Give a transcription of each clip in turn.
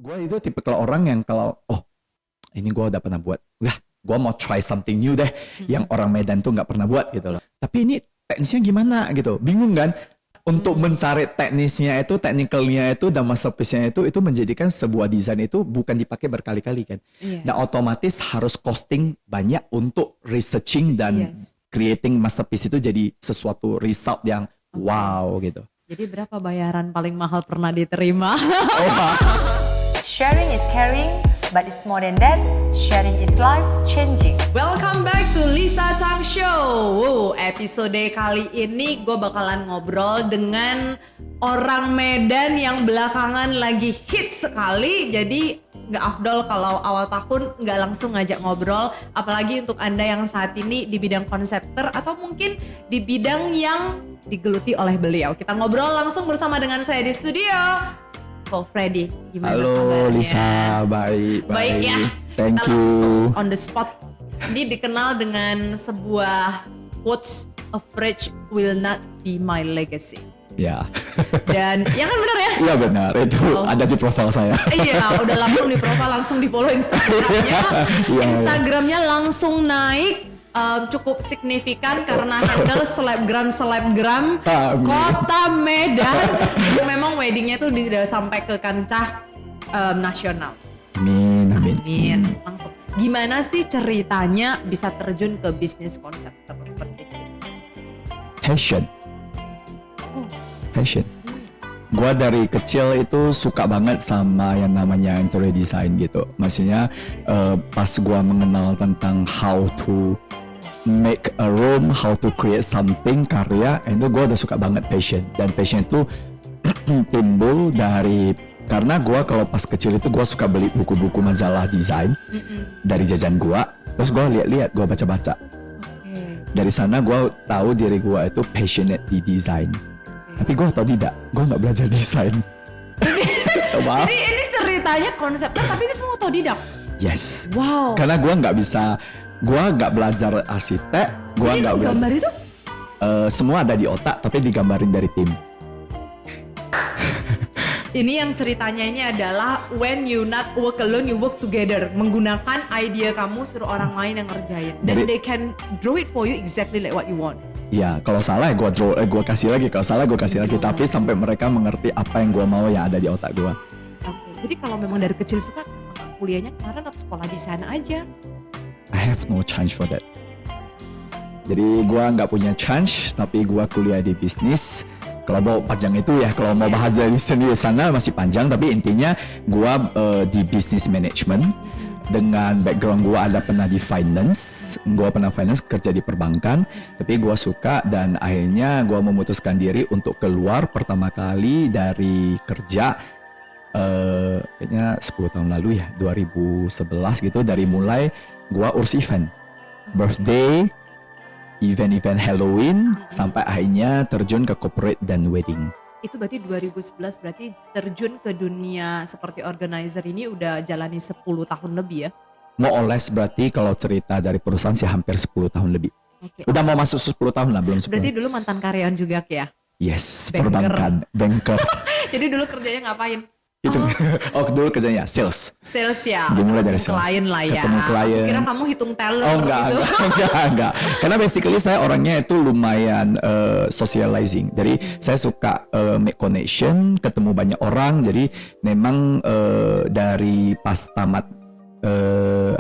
Gue itu tipikal orang yang kalau ini gue udah pernah buat, gue mau try something new deh, yang orang Medan tuh nggak pernah buat gitu loh. Tapi ini teknisnya gimana gitu, bingung kan? Untuk mencari teknisnya itu, technicalnya itu, dan masterpiece-nya itu menjadikan sebuah desain itu bukan dipakai berkali-kali kan. Yes. Nah otomatis harus costing banyak untuk researching dan creating masterpiece itu jadi sesuatu result yang wow gitu. Jadi berapa bayaran paling mahal pernah diterima? Sharing is caring, but it's more than that. Sharing is life changing. Welcome back to Lisa Chang Show. Episode kali ini gue bakalan ngobrol dengan orang Medan yang belakangan lagi hit sekali. Jadi gak afdol kalau awal tahun gak langsung ngajak ngobrol. Apalagi untuk Anda yang saat ini di bidang konseptor atau mungkin di bidang yang digeluti oleh beliau. Kita ngobrol langsung bersama dengan saya di studio. Ko Freddy, gimana Halo kabarnya? Lisa, baik. Baik ya. Thank Kita you. langsung on the spot. Ini dikenal dengan sebuah quotes, "A fridge will not be my legacy." Ya. Dan ya kan benar ya? Iya benar, itu ada di profil saya. Iya, udah langsung di profile, langsung di follow Instagramnya. Iya. Instagramnya langsung naik. Cukup signifikan karena handle selebgram Amin. Kota Medan. Memang weddingnya tuh tidak sampai ke kancah nasional. Amin. Amin. Langsung. Gimana sih ceritanya bisa terjun ke bisnis konseptor seperti itu? Passion. Gua dari kecil itu suka banget sama yang namanya interior design gitu. Maksudnya pas gua mengenal tentang how to make a room, how to create something, karya, itu gua udah suka banget passion. Dan passion itu timbul dari karena gua kalau pas kecil itu gua suka beli buku-buku majalah desain dari jajan gua. Terus gua lihat-lihat, gua baca-baca. Dari sana gua tahu diri gua itu passionate di desain. Tapi gue tau tidak, gue gak belajar desain. Jadi ini ceritanya konsepnya tapi ini semua otodidak. Yes. Wow. Karena gue gak bisa, gue gak belajar arsitek, gue Jadi gak belajar. gambar itu? Semua ada di otak tapi digambarin dari tim. Ini yang ceritanya ini adalah when you not work alone, you work together. Menggunakan ide kamu suruh orang lain yang ngerjain. Dan they can draw it for you exactly like what you want. Ya kalau salah ya gue kasih lagi, kalau salah gue kasih lagi. Tapi sampai mereka mengerti apa yang gue mau yang ada di otak gue. Oke. Jadi kalau memang dari kecil suka, kuliahnya kemarin atau sekolah di sana aja? I have no chance for that. Jadi gue nggak punya chance, tapi gue kuliah di bisnis. Kalau mau panjang itu ya, kalau mau bahas dari sendiri sana masih panjang. Tapi intinya gue di business management. Dengan background gue ada pernah di finance. Gue pernah finance, kerja di perbankan. Tapi gue suka dan akhirnya gue memutuskan diri untuk keluar pertama kali dari kerja. Kayaknya 10 tahun lalu ya, 2011 gitu. Dari mulai gue urus event, birthday, event Halloween, sampai akhirnya terjun ke corporate dan wedding. Itu berarti 2011 berarti terjun ke dunia seperti organizer ini udah jalani 10 tahun lebih ya? More or less berarti kalau cerita dari perusahaan sih hampir 10 tahun lebih. Oke. Udah mau masuk 10 tahun lah, belum 10. Berarti dulu mantan karyawan juga ya? Yes, Banker. perbankan, banker. Jadi dulu kerjanya ngapain? Itu dulu kerjanya sales. Sales ya? Dimulai dari Ketemu sales. klien lah ya? Ketemu klien. Kira kamu hitung teller Oh gitu? enggak. Karena basically saya orangnya itu lumayan socializing. Jadi saya suka make connection, ketemu banyak orang. Jadi memang dari pas tamat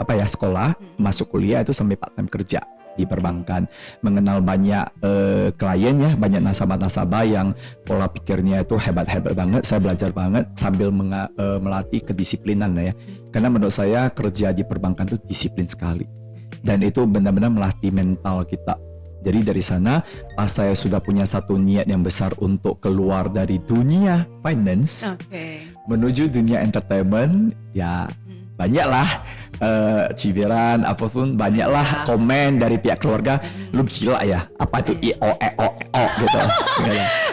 sekolah, masuk kuliah itu sampai part time kerja di perbankan, mengenal banyak klien ya, banyak nasabah-nasabah yang pola pikirnya itu hebat-hebat banget. Saya belajar banget sambil melatih kedisiplinan ya. Karena menurut saya kerja di perbankan itu disiplin sekali. Dan itu benar-benar melatih mental kita. Jadi dari sana pas saya sudah punya satu niat yang besar untuk keluar dari dunia finance menuju dunia entertainment, ya banyaklah cibiran apapun, banyaklah komen dari pihak keluarga, lu gila ya, apa itu eo gitu.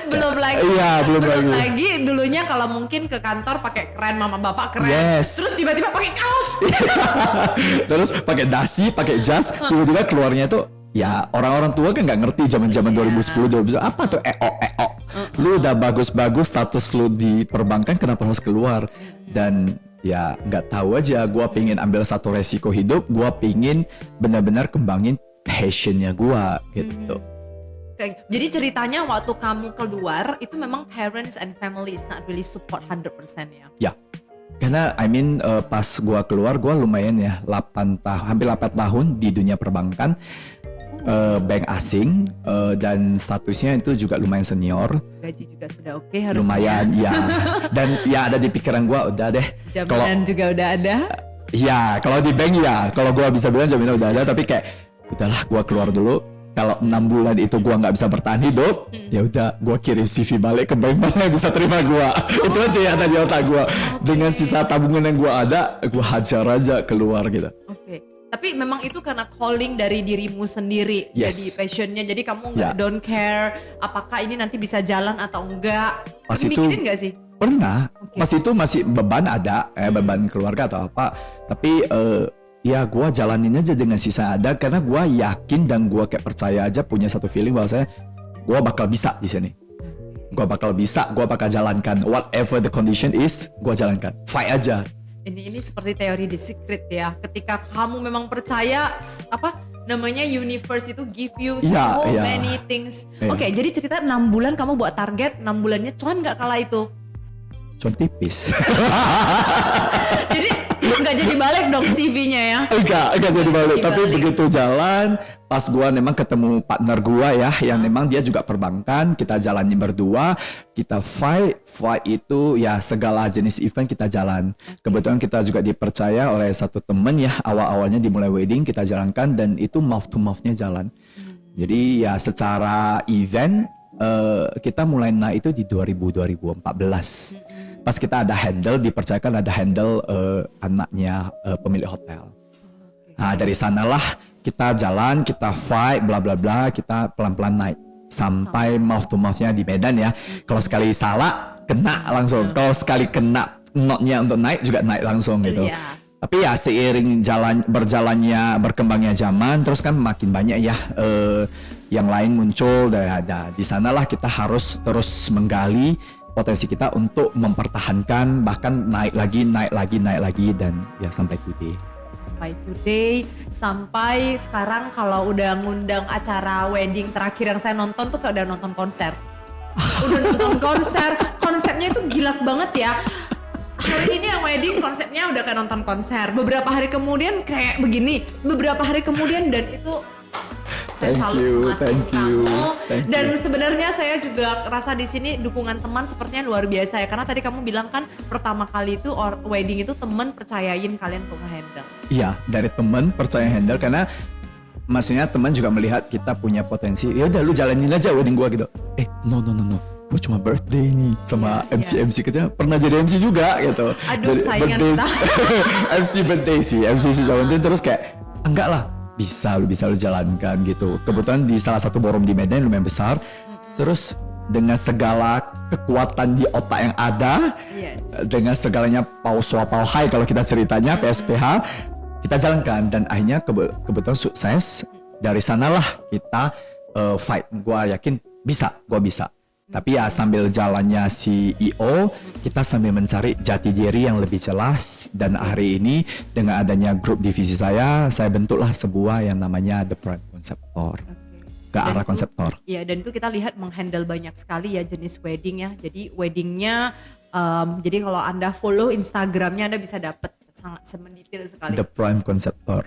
Belum lagi. Iya, belum lagi dulunya kalau mungkin ke kantor pakai keren, mama bapak keren. Yes. Terus tiba-tiba pakai kaos. Terus pakai dasi, pakai jas, tiba-tiba keluarnya tuh ya orang-orang tua kan nggak ngerti zaman-zaman 2010 apa tuh eo. Lu udah bagus-bagus status lu di perbankan, kenapa harus keluar? Dan ya nggak tahu aja. Gue pengen ambil satu resiko hidup. Gue pengen benar-benar kembangin passionnya gue gitu. Oke, jadi ceritanya waktu kamu keluar itu memang parents and family is not really support 100% ya? Ya, karena pas gue keluar gue lumayan ya hampir 8 tahun di dunia perbankan. Bank asing dan statusnya itu juga lumayan senior. Gaji juga sudah oke harusnya. Lumayan ya. Dan ya ada di pikiran gue udah deh. Jaminan juga udah ada. Ya kalau di bank ya, kalau gue bisa bilang jaminan udah ada. Tapi kayak udahlah gue keluar dulu. Kalau 6 bulan itu gue nggak bisa bertahan hidup, ya udah gue kirim CV balik ke bank mana yang bisa terima gue. Itu aja yang ada di otak gue. Dengan sisa tabungan yang gue ada, gue hajar aja keluar gitu. Oke. Tapi memang itu karena calling dari dirimu sendiri, Yes. jadi passionnya. Jadi kamu nggak don't care apakah ini nanti bisa jalan atau enggak. Pas Kamu itu- mikirin nggak sih? Pernah, pas itu masih beban ada, beban keluarga atau apa. Tapi ya gue jalanin aja dengan sisa ada karena gue yakin dan gue kayak percaya aja punya satu feeling bahwa gue bakal bisa di sini. Gue bakal bisa, gue bakal jalankan whatever the condition is, gue jalankan. Fight aja. Ini seperti teori The Secret ya. Ketika kamu memang percaya universe itu give you Iya, so iya. many things. Iya. Oke, jadi cerita 6 bulan kamu buat target, 6 bulannya cuan nggak kala itu? Cuman tipis. Jadi nggak jadi balik dong CV-nya ya? enggak jadi balik. Jadi Tapi balik. begitu jalan, pas gue memang ketemu partner gue ya, yang memang dia juga perbankan, kita jalanin berdua, kita fight itu ya segala jenis event kita jalan. Kebetulan kita juga dipercaya oleh satu temen ya, awal-awalnya dimulai wedding kita jalankan dan itu mouth to mouth-nya jalan. Jadi ya secara event kita mulai naik itu di 2014. Pas kita ada handle, dipercayakan ada handle anaknya pemilik hotel. Nah dari sanalah kita jalan, kita fight, bla bla bla, kita pelan-pelan naik sampai mouth to mouth-nya di Medan ya. Kalau sekali salah kena langsung, kalau sekali kena notnya untuk naik juga naik langsung gitu. Iya. Tapi ya seiring berkembangnya zaman, terus kan makin banyak ya yang lain muncul dan ada. Di sanalah kita harus terus menggali potensi kita untuk mempertahankan, bahkan naik lagi dan ya sampai today. Sampai sekarang kalau udah ngundang acara wedding terakhir yang saya nonton tuh kayak udah nonton konser. Udah nonton konser, konsepnya itu gila banget ya. Hari ini yang wedding konsepnya udah kayak nonton konser. Beberapa hari kemudian kayak begini, beberapa hari kemudian dan itu saya salut sama tim kamu. Dan sebenarnya saya juga rasa di sini dukungan teman sepertinya luar biasa ya. Karena tadi kamu bilang kan pertama kali itu wedding itu teman percayain kalian untuk nge-handle. Iya, dari teman percaya handle karena maksudnya teman juga melihat kita punya potensi. Ya udah lu jalanin aja wedding gua gitu. No. Gue cuma birthday nih sama MC kecil, pernah jadi MC juga gitu. Aduh, jadi saingan kita. MC birthday sih, MC Sujawanti terus kayak enggak lah, bisa lu jalankan gitu. Kebetulan di salah satu ballroom di Medan lumayan besar. Terus dengan segala kekuatan di otak yang ada, dengan segalanya pau high kalau kita ceritanya PSPH, kita jalankan dan akhirnya kebetulan sukses. Dari sanalah kita fight. Gua yakin gua bisa. Tapi ya sambil jalannya CEO, kita sambil mencari jati diri yang lebih jelas. Dan hari ini dengan adanya grup divisi saya bentuklah sebuah yang namanya The Prime Conceptor. Ke arah konseptor. Iya, dan itu kita lihat menghandle banyak sekali ya jenis wedding ya. Jadi weddingnya, jadi kalau Anda follow Instagramnya Anda bisa dapat sangat semendetail sekali. The Prime Conceptor.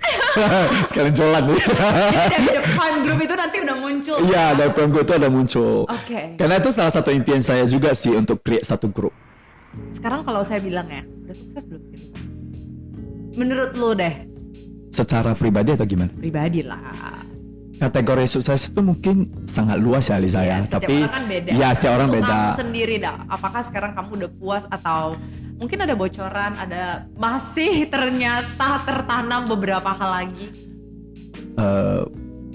Sekalian jualan nih. Jadi dari The Prime Group itu nanti udah muncul. Iya, The Prime Group itu ada muncul. Oke. Karena itu salah satu impian saya juga sih untuk create satu grup. Sekarang kalau saya bilang ya, udah sukses belum sih? Menurut lo deh, Secara pribadi atau gimana? pribadi lah. Kategori sukses itu mungkin sangat luas ya Lisa ya. Setiap Tapi orang kan beda. ya setiap orang Untuk beda. kamu sendiri dah, apakah sekarang kamu udah puas atau mungkin ada bocoran, ada masih ternyata tertanam beberapa hal lagi?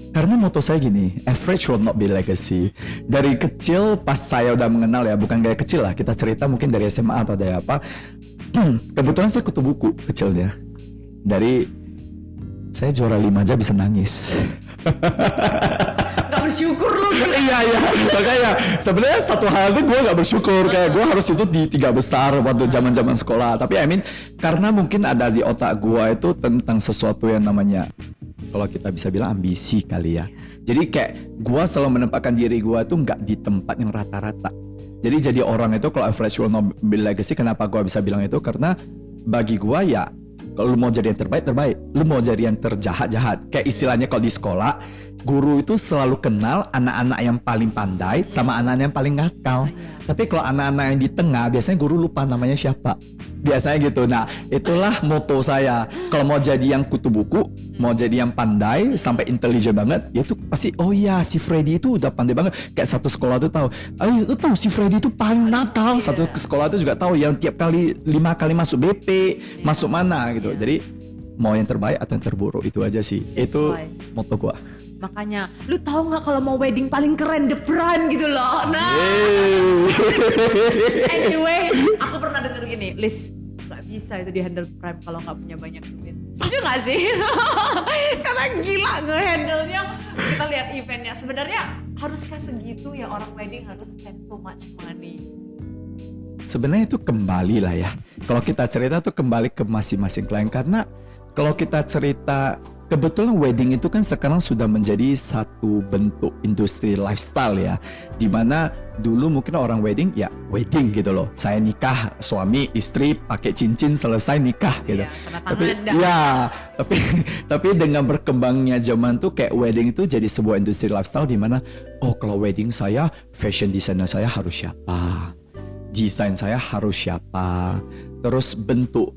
Karena moto saya gini, average will not be legacy. Dari kecil pas saya udah mengenal ya, bukan kayak kecil lah, kita cerita mungkin dari SMA atau dari apa. Kebetulan saya kutu buku kecilnya. Dari saya juara 5 aja bisa nangis. Gak bersyukur lu. Iya makanya sebenarnya satu hal itu gue nggak bersyukur, kayak gue harus itu di 3 besar waktu zaman sekolah. Tapi I mean karena mungkin ada di otak gue itu tentang sesuatu yang namanya, kalau kita bisa bilang ambisi kali ya. Jadi kayak gue selalu menempatkan diri gue tuh nggak di tempat yang rata-rata. Jadi jadi orang itu kalau average will not be legacy. Kenapa gue bisa bilang itu? Karena bagi gue ya, kalau lu mau jadi yang terbaik, lu mau jadi yang terjahat. Kayak istilahnya kalau di sekolah, guru itu selalu kenal anak-anak yang paling pandai sama anak-anak yang paling nakal. Tapi kalau anak-anak yang di tengah, biasanya guru lupa namanya siapa. Biasanya gitu. Nah, itulah moto saya. Kalau mau jadi yang kutu buku, mau jadi yang pandai sampai intelijen banget, ya itu pasti oh iya si Freddy itu udah pandai banget. Kayak satu sekolah tuh tahu. Lu tahu si Freddy itu paling nakal. Satu sekolah tuh juga tahu yang tiap kali 5 kali masuk BP, masuk mana gitu. Jadi mau yang terbaik atau yang terburuk itu aja sih. Itu moto gua. Makanya, lu tahu nggak kalau mau wedding paling keren The Prime gitu loh. Nah, anyway, aku pernah denger gini, Liz, nggak bisa itu di handle Prime kalau nggak punya banyak duit. Setuju nggak sih? Karena gila nge-handle-nya. Kita lihat eventnya. Sebenarnya haruskah segitu ya orang wedding harus spend so much money? Sebenarnya itu kembali lah ya. Kalau kita cerita tuh kembali ke masing-masing klien, karena kalau kita cerita, kebetulan wedding itu kan sekarang sudah menjadi satu bentuk industri lifestyle ya. Dimana dulu mungkin orang wedding ya wedding gitu loh. Saya nikah, suami, istri pakai cincin, selesai nikah gitu. Tapi dengan berkembangnya zaman tuh kayak wedding itu jadi sebuah industri lifestyle dimana kalau wedding saya, fashion designer saya harus siapa, desain saya harus siapa, terus bentuk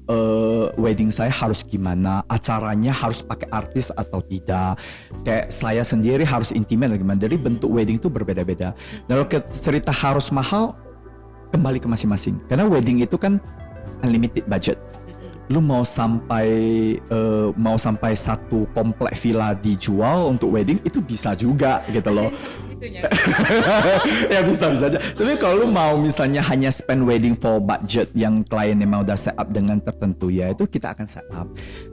wedding saya harus gimana, acaranya harus pakai artis atau tidak, kayak saya sendiri harus intimate atau gimana. Jadi bentuk wedding itu berbeda-beda. Dan kalau cerita harus mahal, kembali ke masing-masing. Karena wedding itu kan unlimited budget. Lu mau sampai satu komplek villa dijual untuk wedding itu bisa juga gitu loh. Ya bisa aja. Tapi kalau lu mau misalnya hanya spend wedding for budget yang klien memang udah set up dengan tertentu, ya itu kita akan set up.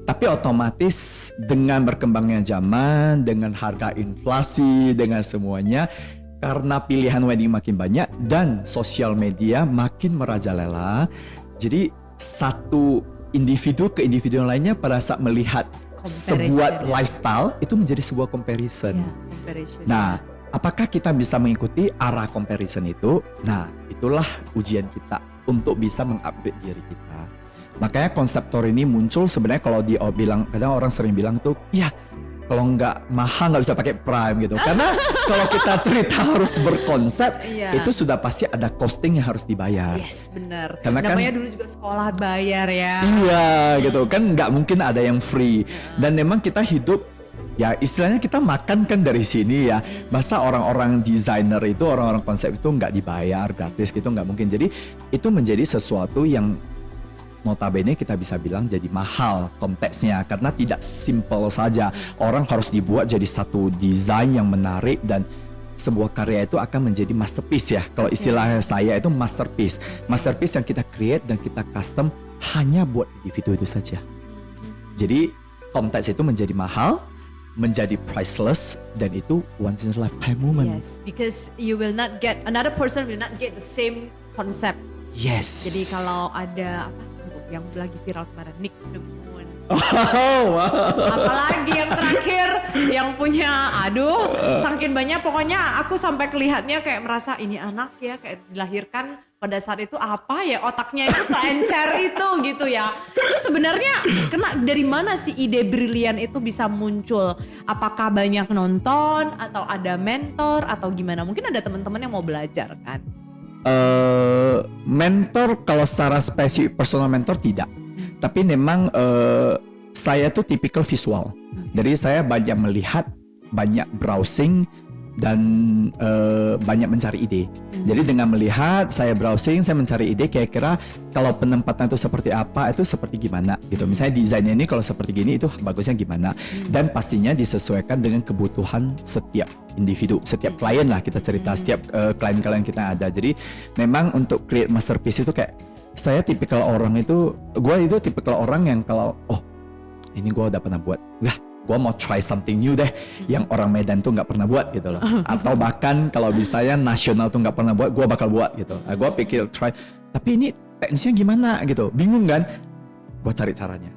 Tapi otomatis dengan berkembangnya zaman, dengan harga inflasi, dengan semuanya, karena pilihan wedding makin banyak dan sosial media makin merajalela, jadi satu individu ke individu yang lainnya pada saat melihat sebuah lifestyle itu menjadi sebuah comparison. Nah, apakah kita bisa mengikuti arah comparison itu? Nah, itulah ujian kita untuk bisa mengupgrade diri kita. Makanya konseptor ini muncul sebenarnya kalau kadang orang sering bilang tuh, ya kalau nggak mahal nggak bisa pakai Prime gitu. Karena kalau kita cerita harus berkonsep, itu sudah pasti ada costing yang harus dibayar. Yes, benar. Karena namanya dulu juga sekolah bayar ya. Iya gitu kan, nggak mungkin ada yang free. Dan memang kita hidup, ya istilahnya kita makan kan dari sini ya. Masa orang-orang desainer itu, orang-orang konsep itu nggak dibayar gratis gitu, nggak mungkin. Jadi itu menjadi sesuatu yang notabene kita bisa bilang jadi mahal konteksnya, karena tidak simple saja. Orang harus dibuat jadi satu desain yang menarik dan sebuah karya itu akan menjadi masterpiece ya. Kalau istilah saya itu masterpiece yang kita create dan kita custom hanya buat individu itu saja. Jadi konteks itu menjadi mahal, menjadi priceless, dan itu once in a lifetime moment. Yes, because you will not get, another person will not get the same concept. Yes. Jadi kalau ada yang lagi viral kemarin, Nick the Moon. Wow. Apalagi yang terakhir yang punya, saking banyak, pokoknya aku sampai kelihatnya kayak merasa ini anak ya kayak dilahirkan pada saat itu apa ya, otaknya itu seencer itu gitu ya. Itu sebenarnya dari mana sih ide brilian itu bisa muncul? Apakah banyak nonton atau ada mentor atau gimana? Mungkin ada teman-teman yang mau belajar kan? Mentor kalau secara spesifik personal mentor tidak, tapi memang saya tuh tipikal visual. Jadi saya banyak melihat, banyak browsing, dan banyak mencari ide. Jadi dengan melihat, saya browsing, saya mencari ide kira-kira kalau penempatan itu seperti apa, itu seperti gimana gitu. Misalnya desainnya ini kalau seperti gini itu bagusnya gimana, dan pastinya disesuaikan dengan kebutuhan setiap individu, setiap klien lah kita cerita, setiap klien-klien kita ada. Jadi memang untuk create masterpiece itu kayak saya tipikal orang itu, gue itu tipikal orang yang kalau ini gue udah pernah buat, gue mau try something new deh yang orang Medan tuh nggak pernah buat gitu loh. Atau bahkan kalau bisa ya nasional tuh nggak pernah buat, gue bakal buat gitu. Nah, gue pikir try, tapi ini teknisnya gimana gitu, bingung kan? Gue cari caranya,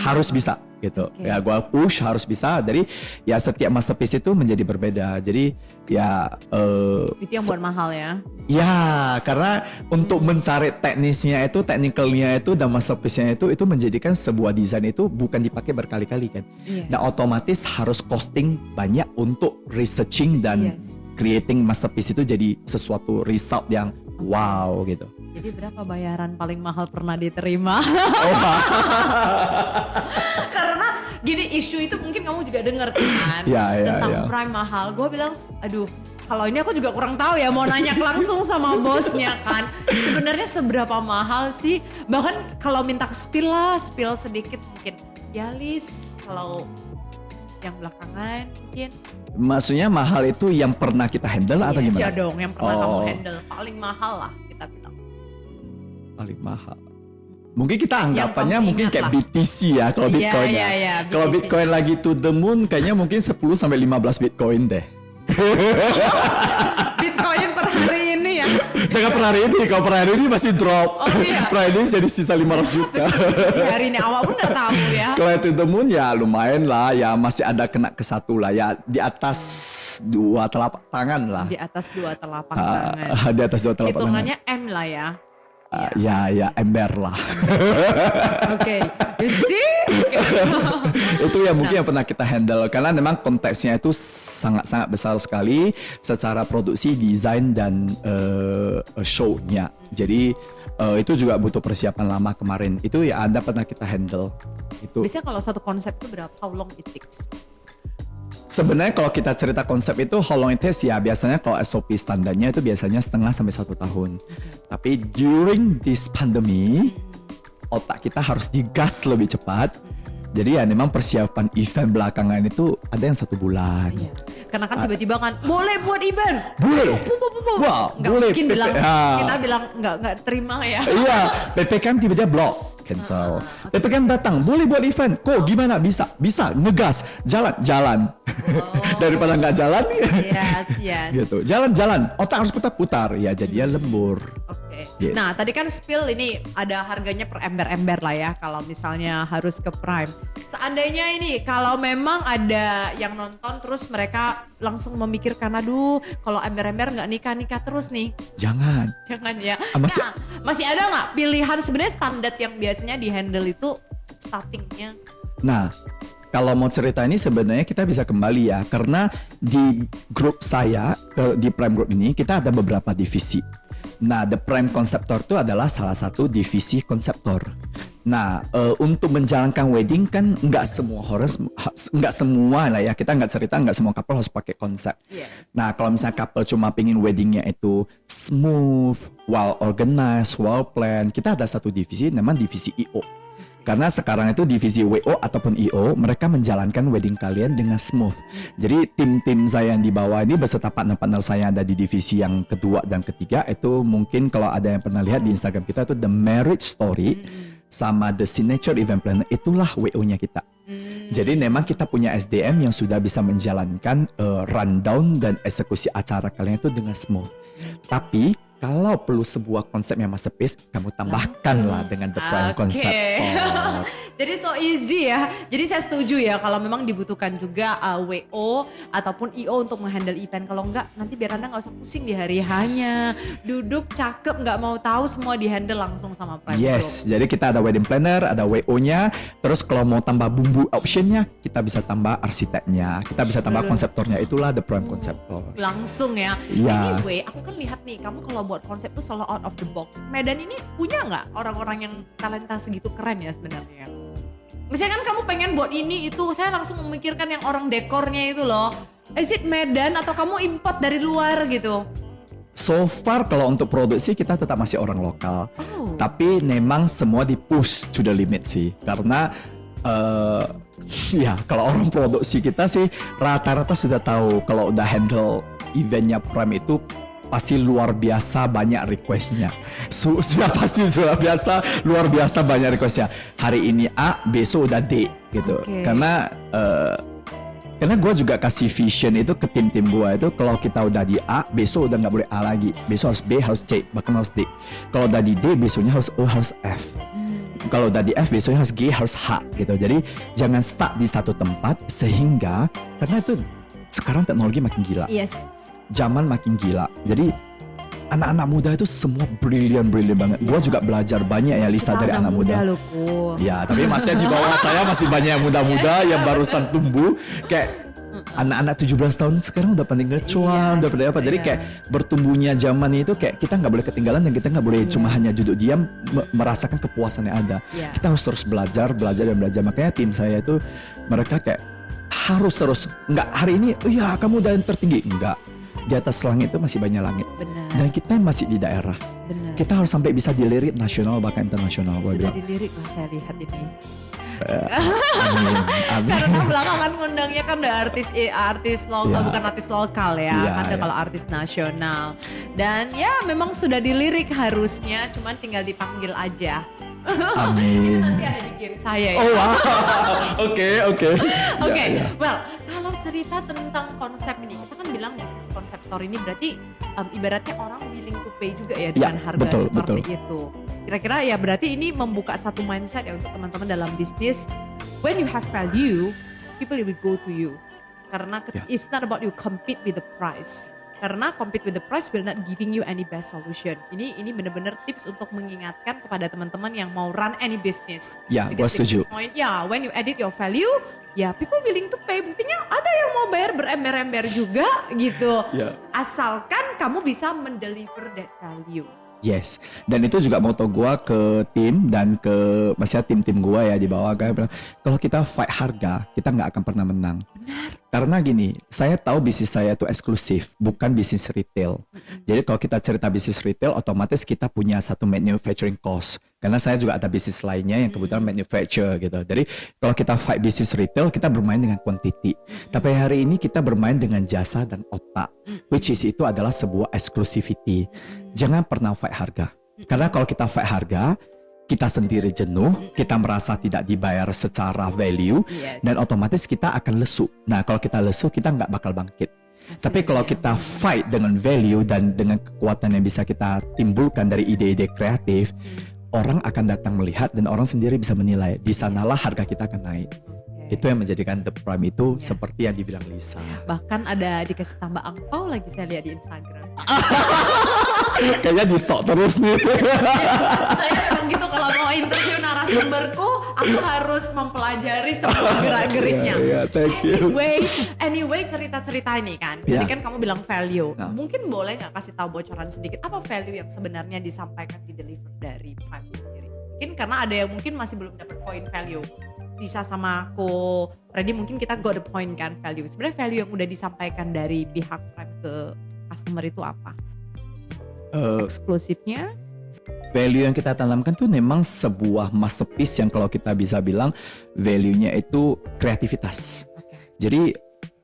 harus bisa gitu. Okay. Ya gue push harus bisa. Jadi ya setiap masterpiece itu menjadi berbeda. Jadi ya Itu yang buat mahal ya. ya, karena untuk mencari teknisnya itu, technicalnya itu dan masterpiece-nya itu menjadikan sebuah desain itu bukan dipakai berkali-kali kan. Yes. Dan otomatis harus costing banyak untuk researching dan Yes. creating masterpiece itu jadi sesuatu result yang wow gitu. Jadi berapa bayaran paling mahal pernah diterima? Karena gini, isu itu mungkin kamu juga denger kan, Ya, tentang ya. prime mahal. Gue bilang, aduh, kalau ini aku juga kurang tahu ya, mau nanya langsung sama bosnya kan. Sebenarnya seberapa mahal sih? Bahkan kalau minta spill sedikit mungkin. Ya Lis, kalau yang belakangan mungkin. Maksudnya mahal itu yang pernah kita handle atau Yes, gimana? ya dong, yang pernah kamu Oh. handle. Paling mahal lah kita bilang. Paling mahal. Mungkin kita Yang anggapannya kamu mungkin ingat kayak lah. BTC ya kalau Iya, Bitcoin iya, ya. iya, Kalau BTC. Bitcoin lagi to the moon kayaknya mungkin 10 sampai 15 Bitcoin deh. Bitcoin per hari ini ya. Jangan per hari ini, kalau per hari ini masih drop. Oh, iya. Per hari ini jadi sisa 500 juta. Si hari ini awak pun nggak tahu ya. Kalau to the moon ya lumayan lah, ya masih ada kena ke satu lah, ya di atas 2 telapak tangan lah. Di atas 2 telapak tangan. Di atas 2 telapak tangan. Hitungannya M lah ya. Ya ember lah. Oke, you see? Itu ya mungkin yang pernah kita handle karena memang konteksnya itu sangat-sangat besar sekali secara produksi, desain dan show-nya. Jadi itu juga butuh persiapan lama kemarin. Itu ya Anda pernah kita handle. Itu Biasanya kalau satu konsep itu berapa? How long it takes? sebenarnya kalau kita cerita konsep itu how long it takes ya biasanya kalau SOP standarnya itu biasanya 1,5 sampai 1 tahun. Tapi during this pandemi otak kita harus digas lebih cepat. Jadi ya memang persiapan event belakangan itu ada yang 1 bulan. Iya. Karena kan tiba-tiba kan boleh buat event. Boleh. Wah, Nggak boleh. mungkin bilang, Ah. kita bilang nggak terima ya. Iya, PPKM tiba-tiba block, cancel. PPKM datang, boleh buat event. Kok gimana? Bisa, ngegas, jalan. Daripada nggak jalan, Yes. gitu. Jalan, otak harus putar-putar. Ya jadinya lembur. Oke. Yes. Nah, tadi kan spill ini ada harganya per ember-ember lah ya kalau misalnya harus ke Prime. Seandainya ini kalau memang ada yang nonton terus mereka langsung memikirkan, aduh kalau ember-ember nggak nikah terus nih. Jangan. Jangan ya. Masih- Nah, masih ada nggak pilihan sebenarnya standar yang biasanya di handle itu startingnya? Nah, kalau mau cerita ini sebenarnya kita bisa kembali ya, karena di grup saya, di Prime Group ini kita ada beberapa divisi. Nah, The Prime Conceptor itu adalah salah satu divisi konseptor. Nah, untuk menjalankan wedding kan nggak semua lah ya, kita nggak cerita nggak semua couple harus pakai konsep. Yes. Nah, kalau misalnya couple cuma pingin weddingnya itu smooth, well organized, well planned, kita ada satu divisi namanya divisi IO. Karena sekarang itu divisi WO ataupun IO, mereka menjalankan wedding kalian dengan smooth. Jadi tim-tim saya yang di bawah ini beserta partner-partner saya yang ada di divisi yang kedua dan ketiga, itu mungkin kalau ada yang pernah lihat di Instagram kita itu The Marriage Story sama The Signature Event Planner, itulah WO-nya kita. Jadi memang kita punya SDM yang sudah bisa menjalankan rundown dan eksekusi acara kalian itu dengan smooth. Tapi kalau perlu sebuah konsep yang masterpiece, kamu tambahkanlah dengan The Prime Oke. Concept. Jadi so easy ya. Jadi saya setuju ya kalau memang dibutuhkan juga WO ataupun IO untuk menghandle event. Kalau enggak nanti biar Anda nggak usah pusing di hari hanya duduk cakep nggak mau tahu, semua dihandle langsung sama Prime Yes, Group. jadi kita ada wedding planner, ada WO-nya. Terus kalau mau tambah bumbu optionnya, kita bisa tambah arsiteknya, kita bisa tambah konseptornya. Itulah The Prime Conceptor. Langsung ya. Iya. Anyway, aku kan lihat nih, kamu kalau buat konsep tuh selalu out of the box. Medan ini punya nggak orang-orang yang talenta segitu keren ya sebenarnya? Misalnya kan kamu pengen buat ini itu, saya langsung memikirkan yang orang dekornya itu loh. Is it Medan atau kamu import dari luar gitu? So far kalau untuk produksi kita tetap masih orang lokal. Oh. Tapi memang semua di push to the limit sih. Karena ya kalau orang produksi kita sih rata-rata sudah tahu kalau udah handle eventnya Prime itu pasti luar biasa banyak requestnya. Sudah pasti luar biasa banyak requestnya. Hari ini A, besok udah D gitu. Oke. Karena gue juga kasih vision itu ke tim-tim gue itu, kalau kita udah di A, besok udah nggak boleh A lagi. Besok harus B, harus C, bahkan harus D. Kalau udah di D, besoknya harus E, harus F. Kalau udah di F, besoknya harus G, harus H gitu. Jadi jangan stuck di satu tempat, sehingga karena itu sekarang teknologi makin gila, Yes. zaman makin gila. Jadi anak-anak muda itu semua brilliant banget. Gue juga belajar banyak ya, Lisa, Kita dari anak muda. loh, Ku. Ya, tapi maksudnya di bawah saya masih banyak yang muda-muda yang barusan tumbuh. Kayak anak-anak 17 tahun sekarang udah pandai ngecuan, udah pandai apa. Jadi kayak bertumbuhnya zaman itu kayak kita nggak boleh ketinggalan, dan kita nggak boleh cuma hanya duduk diam merasakan kepuasan yang ada. Iya. Kita harus terus belajar. Makanya tim saya itu mereka kayak harus terus, nggak hari ini, iya kamu udah yang tertinggi, enggak. Di atas langit itu masih banyak langit. Benar. Dan kita masih di daerah. Benar. Kita harus sampai bisa dilirik nasional bahkan internasional. Gua Sudah bilang. dilirik lah saya lihat ini. Amin. Karena belakangan ngundangnya kan udah artis lokal, Ya. bukan artis lokal ya, Iya, ada iya. kalau artis nasional. Dan ya memang sudah dilirik harusnya, cuman tinggal dipanggil aja. Amin. Nanti ada di game saya ya. Oh wow. Oke. Oke, Ya, ya. well, kalau cerita tentang konsep ini, kita kan bilang bisnis konseptor ini berarti ibaratnya orang willing to pay juga ya dengan harga betul, seperti betul. itu. Kira-kira ya berarti ini membuka satu mindset ya untuk teman-teman dalam bisnis. When you have value, people will go to you. Karena Ya. it's not about you compete with the price. Karena compete with the price will not giving you any best solution. Ini benar-benar tips untuk mengingatkan kepada teman-teman yang mau run any business. Ya, Because gua setuju. the point, ya, when you edit your value, ya people willing to pay. Buktinya ada yang mau bayar berember-ember juga gitu. Ya. Asalkan kamu bisa mendeliver that value. Yes, dan itu juga moto gua ke tim dan ke maksudnya tim-tim gua ya di bawah, kayak bilang kalau kita fight harga kita nggak akan pernah menang. Karena gini, saya tahu bisnis saya itu eksklusif, bukan bisnis retail. Jadi kalau kita cerita bisnis retail, otomatis kita punya satu manufacturing cost. Karena saya juga ada bisnis lainnya yang kebetulan manufacture gitu. Jadi kalau kita fight bisnis retail, kita bermain dengan quantity. Tapi hari ini kita bermain dengan jasa dan otak, which is itu adalah sebuah exclusivity. Jangan pernah fight harga. Karena kalau kita fight harga, kita sendiri jenuh, kita merasa tidak dibayar secara value, Yes. dan otomatis kita akan lesu. Nah, kalau kita lesu, kita nggak bakal bangkit. Tapi kalau kita fight dengan value dan dengan kekuatan yang bisa kita timbulkan dari ide-ide kreatif, orang akan datang melihat dan orang sendiri bisa menilai. Di sanalah harga kita akan naik. Itu yang menjadikan The Prime itu seperti yang dibilang Lisa. Bahkan ada dikasih tambah angpau lagi saya lihat di Instagram. Kayaknya di stok terus nih. Saya memang gitu kalau mau interview narasumberku, aku harus mempelajari semua gerak-geriknya. Iya, thank you. Anyway, cerita-cerita ini kan. Jadi Iya. kan kamu bilang value. Nah. Mungkin boleh nggak kasih tahu bocoran sedikit apa value yang sebenarnya disampaikan di deliver dari Prime sendiri? Mungkin karena ada yang mungkin masih belum dapat point value. Lisa sama aku, Freddy mungkin kita got the point kan value. Sebenarnya value yang udah disampaikan dari pihak Prime ke customer itu apa? Eksklusifnya? Value yang kita tanamkan tuh memang sebuah masterpiece yang kalau kita bisa bilang value-nya itu kreativitas. Jadi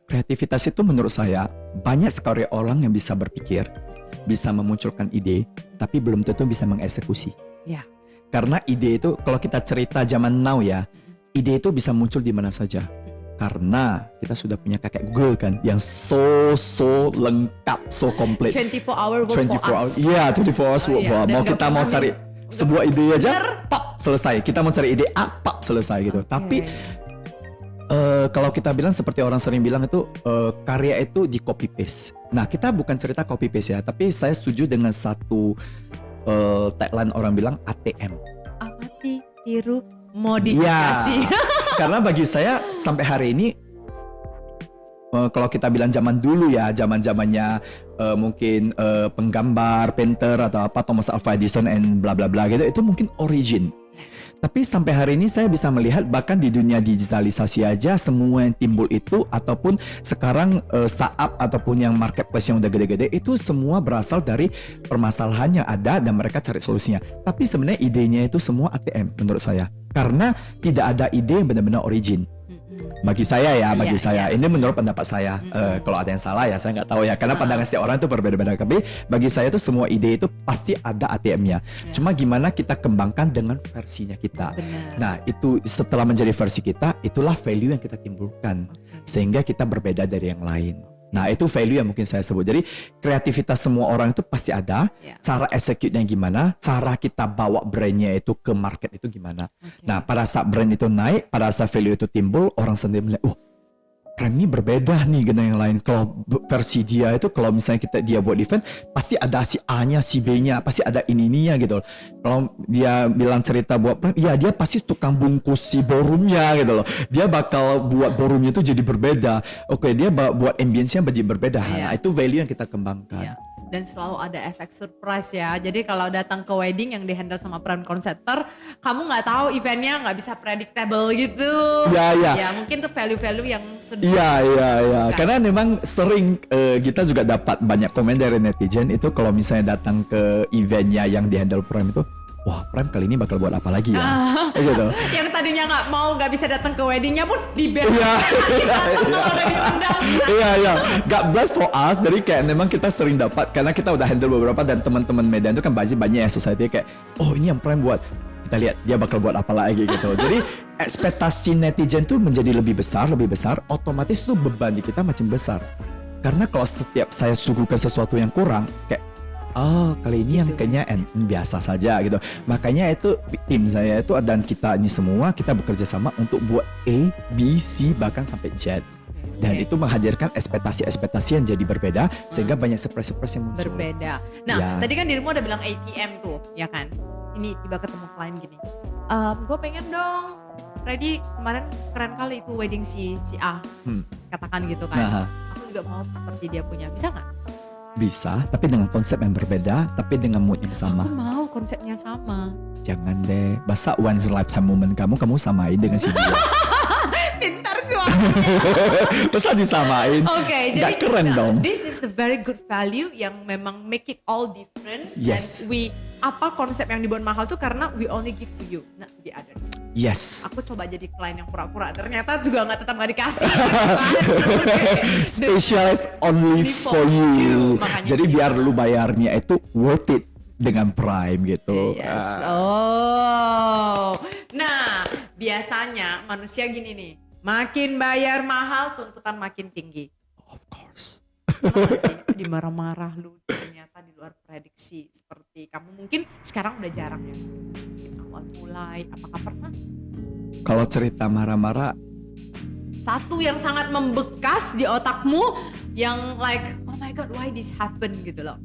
kreativitas itu menurut saya banyak sekali orang yang bisa berpikir, bisa memunculkan ide, tapi belum tentu bisa mengeksekusi. Ya. Karena ide itu kalau kita cerita zaman now ya, ide itu bisa muncul di mana saja. Karena kita sudah punya kakek Google kan yang so lengkap, so komplit. 24 hour work 24 for hours. us. Iya, 24 hours work Iya, for us. dan Mau nggak kita mau pernah cari sebuah ide aja, Bener. pop, selesai. Kita mau cari ide A, pop, selesai gitu. Tapi kalau kita bilang seperti orang sering bilang itu karya itu di copy paste. Nah, kita bukan cerita copy paste ya, tapi saya setuju dengan satu tagline orang bilang ATM. Amati, tiru, modifikasi. Iya. Karena bagi saya sampai hari ini kalau kita bilang zaman dulu ya, zaman-zamannya mungkin penggambar, painter atau apa Thomas Alva Edison and bla bla bla gitu, itu mungkin origin. Tapi sampai hari ini saya bisa melihat bahkan di dunia digitalisasi aja semua yang timbul itu ataupun sekarang startup ataupun yang marketplace yang udah gede-gede itu semua berasal dari permasalahan yang ada dan mereka cari solusinya. Tapi sebenarnya idenya itu semua ATM menurut saya. Karena tidak ada ide yang benar-benar origin. Bagi saya ya, bagi Iya, saya. iya. Ini menurut pendapat saya. Kalau ada yang salah ya saya nggak tahu ya. Karena pandangan setiap orang itu berbeda-beda. Tapi bagi saya itu semua ide itu pasti ada ATM-nya. Cuma gimana kita kembangkan dengan versinya kita. Benar. Nah itu setelah menjadi versi kita, itulah value yang kita timbulkan. Sehingga kita berbeda dari yang lain. Nah itu value yang mungkin saya sebut. Jadi kreativitas semua orang itu pasti ada. Ya. Cara execute-nya gimana, cara kita bawa brand-nya itu ke market itu gimana. Nah pada saat brand itu naik, pada saat value itu timbul, orang sendiri melihat, brand ini berbeda nih dengan yang lain. Kalau versi dia itu, kalau misalnya dia buat event, pasti ada si A-nya, si B-nya, pasti ada ini-ininya gitu loh. Kalau dia bilang cerita buat brand, ya dia pasti tukang bungkus si ballroom-nya gitu loh. Dia bakal buat ballroom-nya itu jadi berbeda. Oke, dia buat ambience-nya jadi berbeda. Iya. Nah, itu value yang kita kembangkan. Iya. Dan selalu ada efek surprise ya. Jadi kalau datang ke wedding yang dihandle sama brand konseptor, kamu nggak tahu eventnya nggak bisa predictable gitu. Iya, iya. Ya mungkin tuh value-value yang sudah. Iya. Kan? Karena memang sering kita juga dapat banyak komen dari netizen itu kalau misalnya datang ke eventnya yang dihandle Prime itu, wah Prime kali ini bakal buat apa lagi ya? Gitu. Yang tadinya nggak bisa datang ke weddingnya pun di band. Iya. Kalau udah diundang. Iya. God bless for us. Jadi kayak memang kita sering dapat karena kita udah handle beberapa dan teman-teman Medan itu kan banyak ya society kayak, oh ini yang Prime buat. Kita lihat dia bakal buat apa lagi gitu. Jadi ekspektasi netizen tuh menjadi lebih besar, otomatis tuh beban di kita makin besar. Karena kalau setiap saya suguhkan sesuatu yang kurang, kayak kali ini yang kayaknya biasa saja gitu. Makanya itu tim saya itu dan kita ini semua kita bekerja sama untuk buat A, B, C bahkan sampai Z. Dan itu menghadirkan ekspektasi yang jadi berbeda sehingga banyak surprise yang muncul. Berbeda. Nah, Ya. tadi kan dirimu udah bilang ATM tuh, ya kan? Ini tiba ketemu klien gini. Gue pengen dong, Freddy kemarin keren kali itu wedding si A. Katakan gitu kan. Nah. Aku juga mau seperti dia punya. Bisa nggak? Bisa, tapi dengan konsep yang berbeda, tapi dengan mood yang sama. Aku mau konsepnya sama. Jangan deh, masa once lifetime moment kamu samain dengan si dia. Pintar suami. Masa disamain? Oke, Nggak jadi keren dong. this is the very good value yang memang make it all difference. Yes. And apa konsep yang dibuat mahal tuh karena we only give to you, not to the others. Yes. Aku coba jadi klien yang pura-pura, ternyata juga tetap nggak dikasih. Specialized only for you. Makanya Jadi gitu. biar lu bayarnya itu worth it dengan Prime gitu. Yes. Oh. Nah, biasanya manusia gini nih, makin bayar mahal tuntutan makin tinggi. Of course. Pernah nggak sih dimarah-marah lu ternyata di luar prediksi seperti kamu mungkin sekarang udah jarang ya. Mungkin awal mulai, apakah pernah? Kalau cerita marah-marah, Satu yang sangat membekas di otakmu yang like, oh my god, why this happen gitu loh.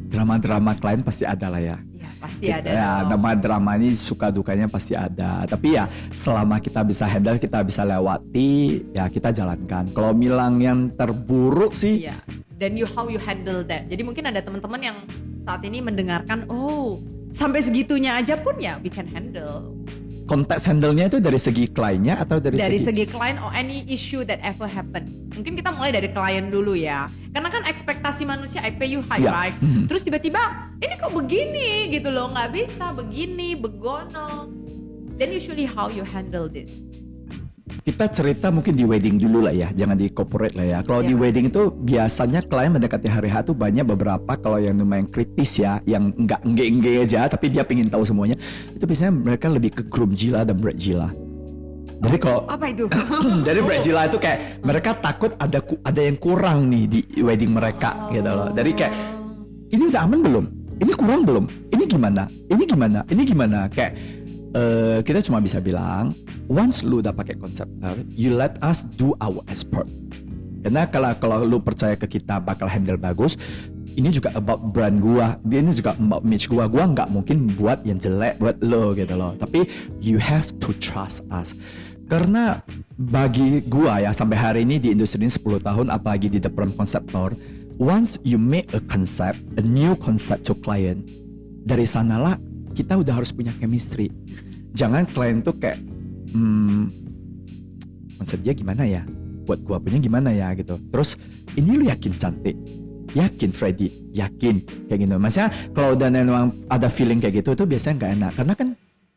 drama-drama klien pasti ada lah ya. Iya, pasti ada. Ya, dong. nama drama ini suka dukanya pasti ada. Tapi ya selama kita bisa handle, kita bisa lewati, ya kita jalankan. Kalau bilang yang terburuk sih, Iya. Dan how you handle that. Jadi mungkin ada teman-teman yang saat ini mendengarkan, oh sampai segitunya aja pun ya we can handle. konteks handle-nya itu dari segi kliennya atau dari Segi klien or any issue that ever happen. Mungkin kita mulai dari klien dulu ya. Karena kan ekspektasi manusia I pay you high, Ya. right? Terus tiba-tiba ini kok begini gitu loh, nggak bisa begini, begono. Then usually how you handle this? Kita cerita mungkin di wedding dulu lah ya, jangan di corporate lah ya. Kalau di wedding itu biasanya klien mendekati hari H tuh banyak beberapa kalau yang lumayan kritis ya, yang nggak engge aja, tapi dia pengen tahu semuanya. Itu biasanya mereka lebih ke groom jila dan bride jila. Jadi kalau Apa itu? jadi bride jila itu kayak mereka takut ada yang kurang nih di wedding mereka gitu loh. Dari kayak ini udah aman belum? Ini kurang belum? Ini gimana? Ini gimana? Ini gimana? Kayak kita cuma bisa bilang once lu udah pakai konseptor, you let us do our expert. Karena kalau lu percaya ke kita bakal handle bagus, ini juga about brand gua, ini juga about image gua nggak mungkin buat yang jelek buat lo gitu loh. Tapi you have to trust us. Karena bagi gua ya sampai hari ini di industri ini 10 tahun apalagi di the brand konseptor, once you make a concept, a new concept to client, dari sanalah kita udah harus punya chemistry. Jangan klien tuh kayak konsep dia gimana ya, buat gua punya gimana ya gitu. Terus ini lu yakin cantik, yakin Freddy, yakin kayak gitu. Maksudnya kalau udah memang ada feeling kayak gitu itu biasanya nggak enak karena kan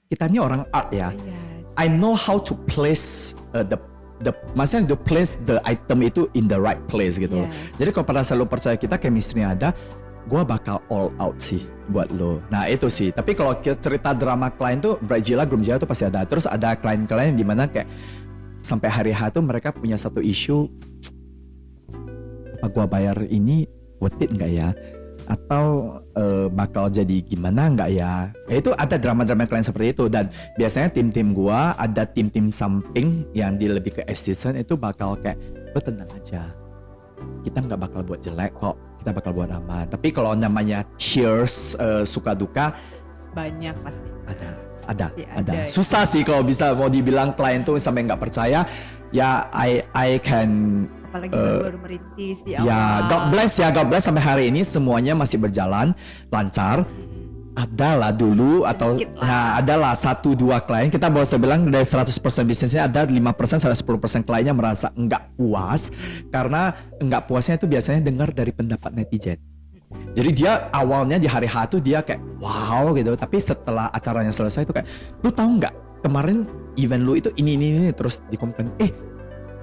kita ini orang art ya. Yes. I know how to place maksudnya to place the item itu in the right place gitu loh. Yes. Jadi kalau pada saat lo percaya kita chemistry ada, gue bakal all out sih buat lo. Nah itu sih. Tapi kalau cerita drama klien tuh bride Jila, groom Jila tuh pasti ada. Terus ada klien-klien di mana kayak sampai hari H tuh mereka punya satu isu, apa gue bayar ini worth it nggak ya? Atau bakal jadi gimana nggak ya? Itu ada drama-drama klien seperti itu. Dan biasanya tim-tim gua ada tim-tim samping yang dia lebih ke assistant itu bakal kayak lo tenang aja, kita nggak bakal buat jelek kok, kita bakal buat aman. Tapi kalau namanya cheers suka duka Banyak pasti. ada. Pasti ada. Susah sih kalau bisa mau dibilang klien tuh sampai nggak percaya. Ya I can. Apalagi baru merintis di awal. Ya, God bless sampai hari ini semuanya masih berjalan lancar. Adalah dulu atau adalah 1-2 klien kita boleh bilang dari 100% bisnisnya ada 5% sampai 10% kliennya merasa enggak puas karena enggak puasnya itu biasanya dengar dari pendapat netizen. Jadi dia awalnya di hari H tuh dia kayak wow gitu, tapi setelah acaranya selesai itu kayak lu tahu nggak kemarin event lu itu ini terus dikomplain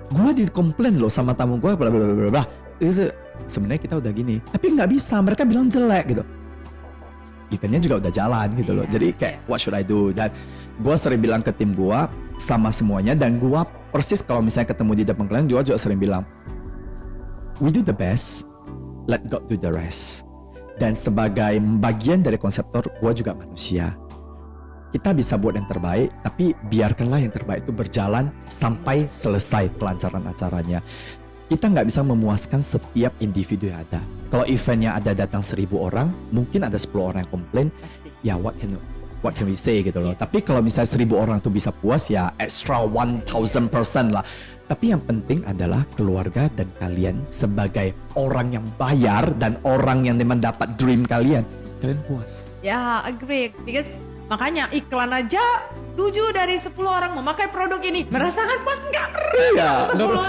gue dikomplain loh sama tamu gue bla bla bla bla. Itu sebenarnya kita udah gini, tapi nggak bisa, mereka bilang jelek gitu. Eventnya juga udah jalan gitu loh. Jadi kayak what should I do? Dan gue sering bilang ke tim gue sama semuanya, dan gue persis kalau misalnya ketemu di depan klien juga sering bilang we do the best, let God do the rest. Dan sebagai bagian dari konseptor, gue juga manusia. Kita bisa buat yang terbaik, tapi biarkanlah yang terbaik itu berjalan sampai selesai kelancaran acaranya. Kita nggak bisa memuaskan setiap individu yang ada. Kalau eventnya ada datang 1.000 orang, mungkin ada 10 orang yang komplain. Ya what can we say gitu loh. Tapi kalau misalnya 1.000 orang tuh bisa puas, ya extra 1000% lah. Tapi yang penting adalah keluarga dan kalian sebagai orang yang bayar dan orang yang mendapat dream kalian puas. Ya, agree. Because makanya iklan aja 7 dari 10 orang memakai produk ini merasakan puas, nggak pernah. Iya,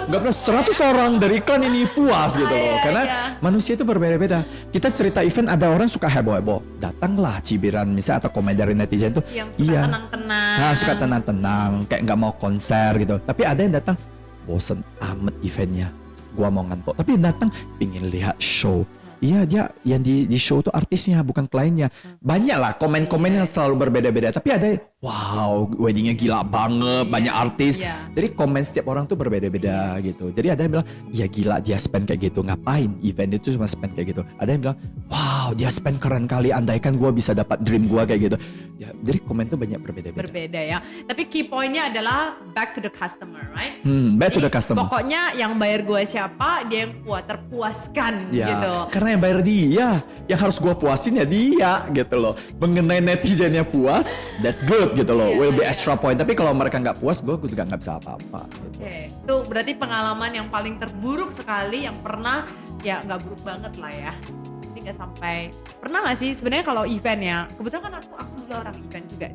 nggak pernah 100 orang dari iklan ini puas gitu loh. Karena manusia itu berbeda-beda. Kita cerita event ada orang suka heboh-heboh, datanglah cibiran misalnya atau komen dari netizen tuh. Yang suka tenang-tenang. Nah, suka tenang-tenang, kayak nggak mau konser gitu. Tapi ada yang datang bosen amat eventnya, gua mau ngantuk. Tapi yang datang pingin lihat show. Iya, dia yang di show tuh artisnya bukan kliennya. Banyak lah komen-komen yang selalu berbeda-beda. Tapi ada wow, weddingnya gila banget, banyak artis. Jadi komen setiap orang tuh berbeda-beda gitu. Jadi ada yang bilang, ya gila dia spend kayak gitu, ngapain event itu cuma spend kayak gitu. Ada yang bilang, wow dia spend keren kali, andaikan gue bisa dapat dream gue kayak gitu. Ya, jadi komen tuh banyak berbeda-beda. Berbeda ya. Tapi key pointnya adalah back to the customer, right? Back to the customer. Pokoknya yang bayar gue siapa, dia yang terpuaskan gitu. Karena yang bayar dia, yang harus gue puasin ya dia gitu loh. Mengenai netizennya puas, that's good gitu loh, will be extra point. Tapi kalau mereka nggak puas, gue juga nggak bisa apa-apa gitu. Oke, itu berarti pengalaman yang paling terburuk sekali yang pernah, ya nggak buruk banget lah ya, tapi nggak sampai. Pernah nggak sih sebenarnya kalau event ya, kebetulan kan aku dulu orang event juga,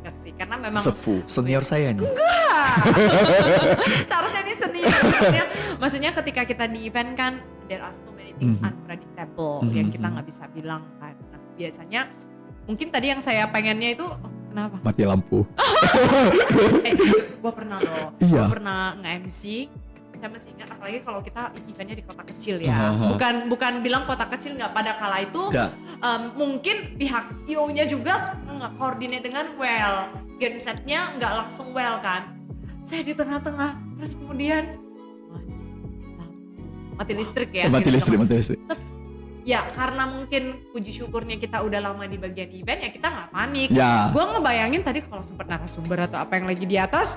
nggak sih, karena memang senior saya nih. Seharusnya ini senior. Maksudnya ketika kita di event kan there are so many things unpredictable yang kita nggak bisa bilang kan. Nah, biasanya mungkin tadi yang saya pengennya itu kenapa? Mati lampu. Gue pernah loh. Gue pernah nge-MC. Saya masih ingat, apalagi kalau kita eventnya di kota kecil ya. Bukan bilang kota kecil nggak, pada kala itu mungkin pihak IO-nya juga nggak koordinate dengan well. Gensetnya nggak langsung well kan. Saya di tengah-tengah, terus kemudian mati listrik ya. Mati listrik. Ya karena mungkin puji syukurnya kita udah lama di bagian event, ya kita nggak panik. Gue ngebayangin tadi kalau sempat narasumber atau apa yang lagi di atas,